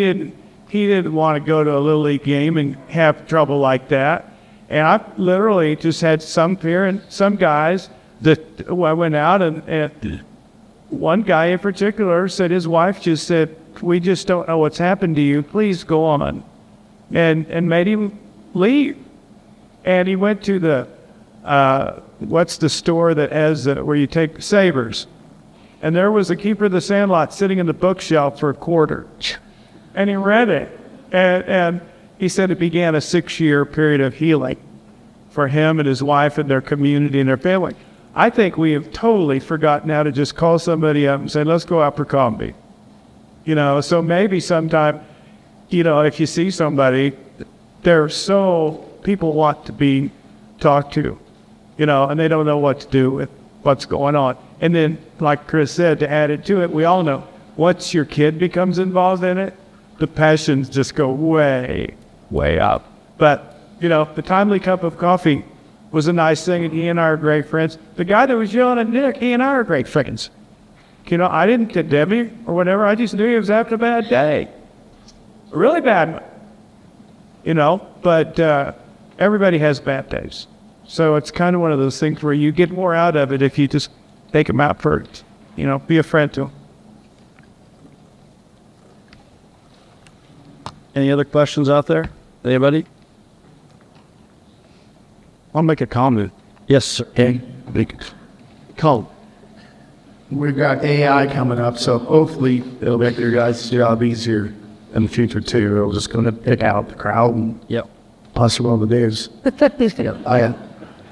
didn't want to go to a Little League game and have trouble like that. And I literally just had some guys that I went out and one guy in particular said his wife just said, we just don't know what's happened to you. Please go on. And made him leave. And he went to the, what's the store that has, where you take Severns. And there was a Keeper of the Sandlot sitting in the bookshelf for a quarter. And he read it. And he said it began a 6-year period of healing for him and his wife and their community and their family. I think we have totally forgotten how to just call somebody up and say, let's go out for coffee. So maybe sometime, if you see somebody, people want to be talked to, and they don't know what to do with what's going on. And then, like Chris said, to add it to it, we all know once your kid becomes involved in it, the passions just go way, way up. But, the timely cup of coffee was a nice thing, and he and I are great friends. The guy that was yelling at Nick, he and I are great friends. I didn't get Debbie or whatever. I just knew he was having a bad day. A really bad one. But everybody has bad days. So it's kind of one of those things where you get more out of it if you just take them out first. Be a friend to them. Any other questions out there? Anybody? I'll make a comment. Yes, sir. Okay. Call. We've got AI coming up, so hopefully it'll make your guys' job easier in the future too. It'll just going to pick out the crowd and possibly all the days.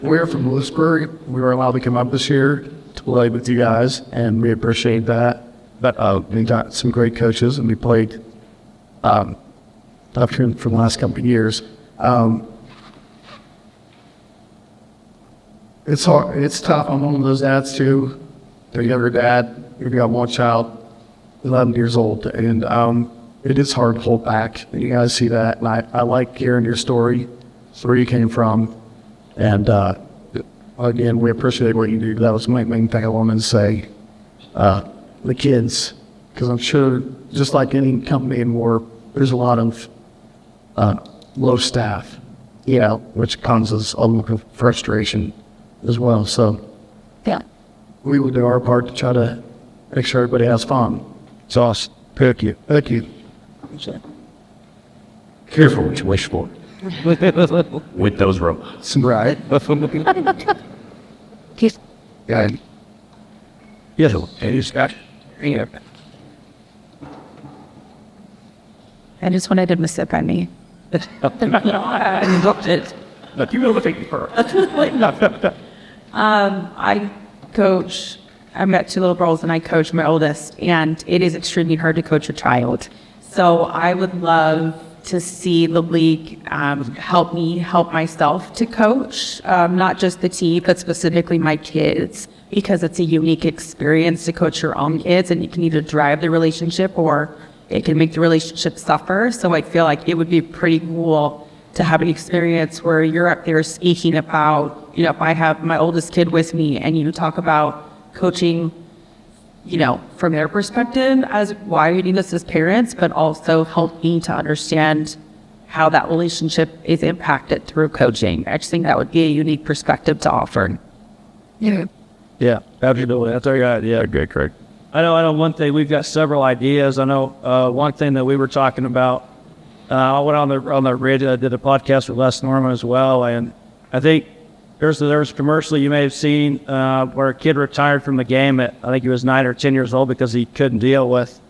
We're from Lewisburg. We were allowed to come up this year to play with you guys, and we appreciate that. But we got some great coaches, and we played up here for the last couple of years. It's hard. It's tough. I'm one of those dads too. The younger dad. We've got one child, 11 years old, and it is hard to hold back. You guys see that, and I like hearing your story, where you came from, and again, we appreciate what you do. That was my main thing I wanted to say. The kids, because I'm sure, just like any company in war, there's a lot of low staff, which causes a lot of frustration as well. So, we will do our part to try to make sure everybody has fun. It's awesome. Thank you. Thank you. Careful what you wish for. With those robots. Right. Yeah. Yes. I just wanted to miss it by me. You will take me first. I coach, I've got two little girls and I coach my oldest, and it is extremely hard to coach a child. So I would love to see the league help me help myself to coach, not just the team, but specifically my kids, because it's a unique experience to coach your own kids, and you can either drive the relationship or it can make the relationship suffer. So I feel like it would be pretty cool to have an experience where you're up there speaking about, if I have my oldest kid with me and you talk about coaching, from their perspective as why we need this as parents, but also help me to understand how that relationship is impacted through coaching. I just think that would be a unique perspective to offer. Yeah, absolutely. That's our idea. Okay, Craig. I know one thing, we've got several ideas. I know one thing that we were talking about, I went on the radio, I did a podcast with Les Norman as well, and I think there's a commercial you may have seen where a kid retired from the game at, I think he was 9 or 10 years old because he couldn't deal with,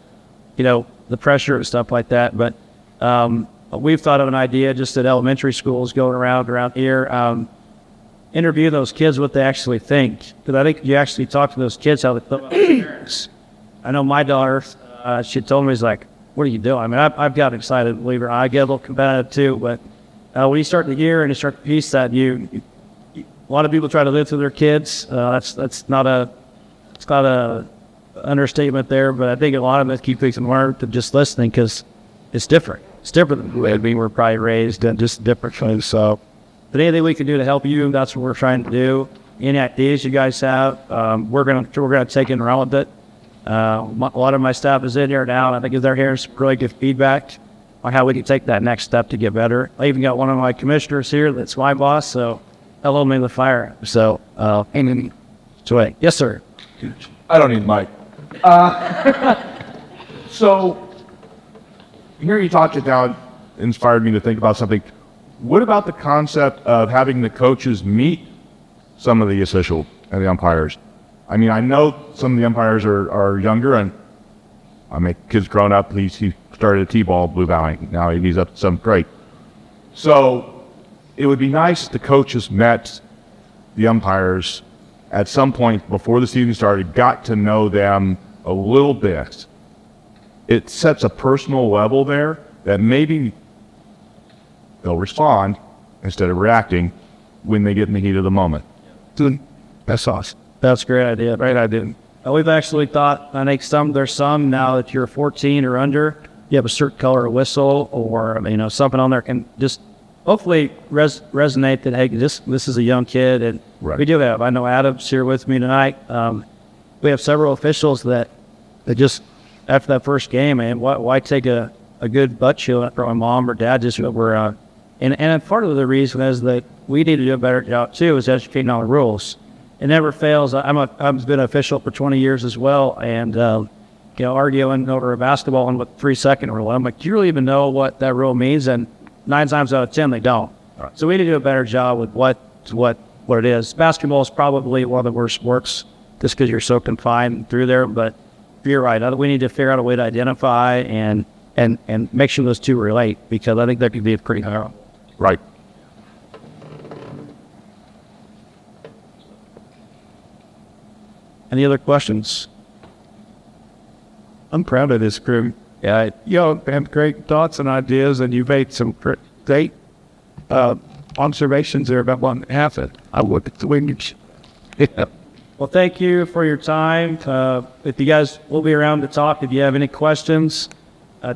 the pressure and stuff like that. But we've thought of an idea just at elementary schools going around here, interview those kids what they actually think. Because I think you actually talk to those kids how they feel about their parents. I know my daughter, she told me, she's like, what are you doing? I mean, I've got excited, believe it or not. I get a little competitive too, but when you start the year and you start to piece that, a lot of people try to live through their kids. That's not a understatement there, but I think a lot of us keep things more than just listening because it's different. It's different than the way we were probably raised and just different things. So, but anything we can do to help you, that's what we're trying to do. Any ideas you guys have, we're gonna take and run with it. A lot of my staff is in here now, and I think they're hearing some really good feedback on how we can take that next step to get better. I even got one of my commissioners here that's my boss, so hello me in the fire. So, yes, sir. I don't need a mic. So, hearing you talk it down inspired me to think about something. What about the concept of having the coaches meet some of the officials and the umpires? I mean, I know some of the umpires are younger, and I mean, kid's grown up. He started a T-ball Blue Valley. Now he's up to 7th grade. So it would be nice if the coaches met the umpires at some point before the season started, got to know them a little bit. It sets a personal level there that maybe they'll respond instead of reacting when they get in the heat of the moment. That's awesome. That's a great idea. Great idea. We've actually thought, I think there's some now that you're 14 or under, you have a certain color of whistle or, something on there can just hopefully resonate that, hey, this is a young kid. And right. We do have, I know Adam's here with me tonight. We have several officials that just, after that first game, man, why take a good butt chewing from my mom or dad just over, and part of the reason is that we need to do a better job too, is educating on the rules. It never fails. I've been an official for 20 years as well, and arguing over a basketball and with 3-second rule. I'm like, do you really even know what that rule means? And 9 times out of 10, they don't. Right. So we need to do a better job with what it is. Basketball is probably one of the worst sports, just because you're so confined through there. But you're right. We need to figure out a way to identify and make sure those two relate, because I think that could be pretty hard. Right. Any other questions? I'm proud of this crew. Yeah, You have great thoughts and ideas, and you've made some great observations there about what happened. I look at the wings. Yeah. Well, thank you for your time. If you guys will be around to talk, if you have any questions,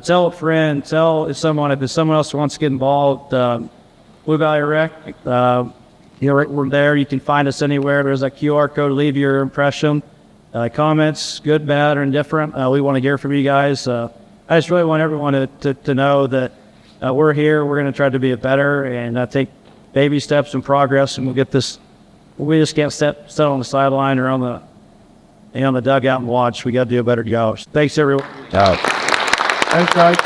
tell a friend, if someone else wants to get involved. Blue Valley Rec, we're there. You can find us anywhere. There's a QR code. Leave your impression, comments, good, bad, or indifferent. We want to hear from you guys. I just really want everyone to know that we're here. We're going to try to be better, and I take baby steps and progress, and we'll get this. We just can't sit on the sideline or on the dugout and watch. We got to do a better job. Thanks, everyone. Thanks, guys.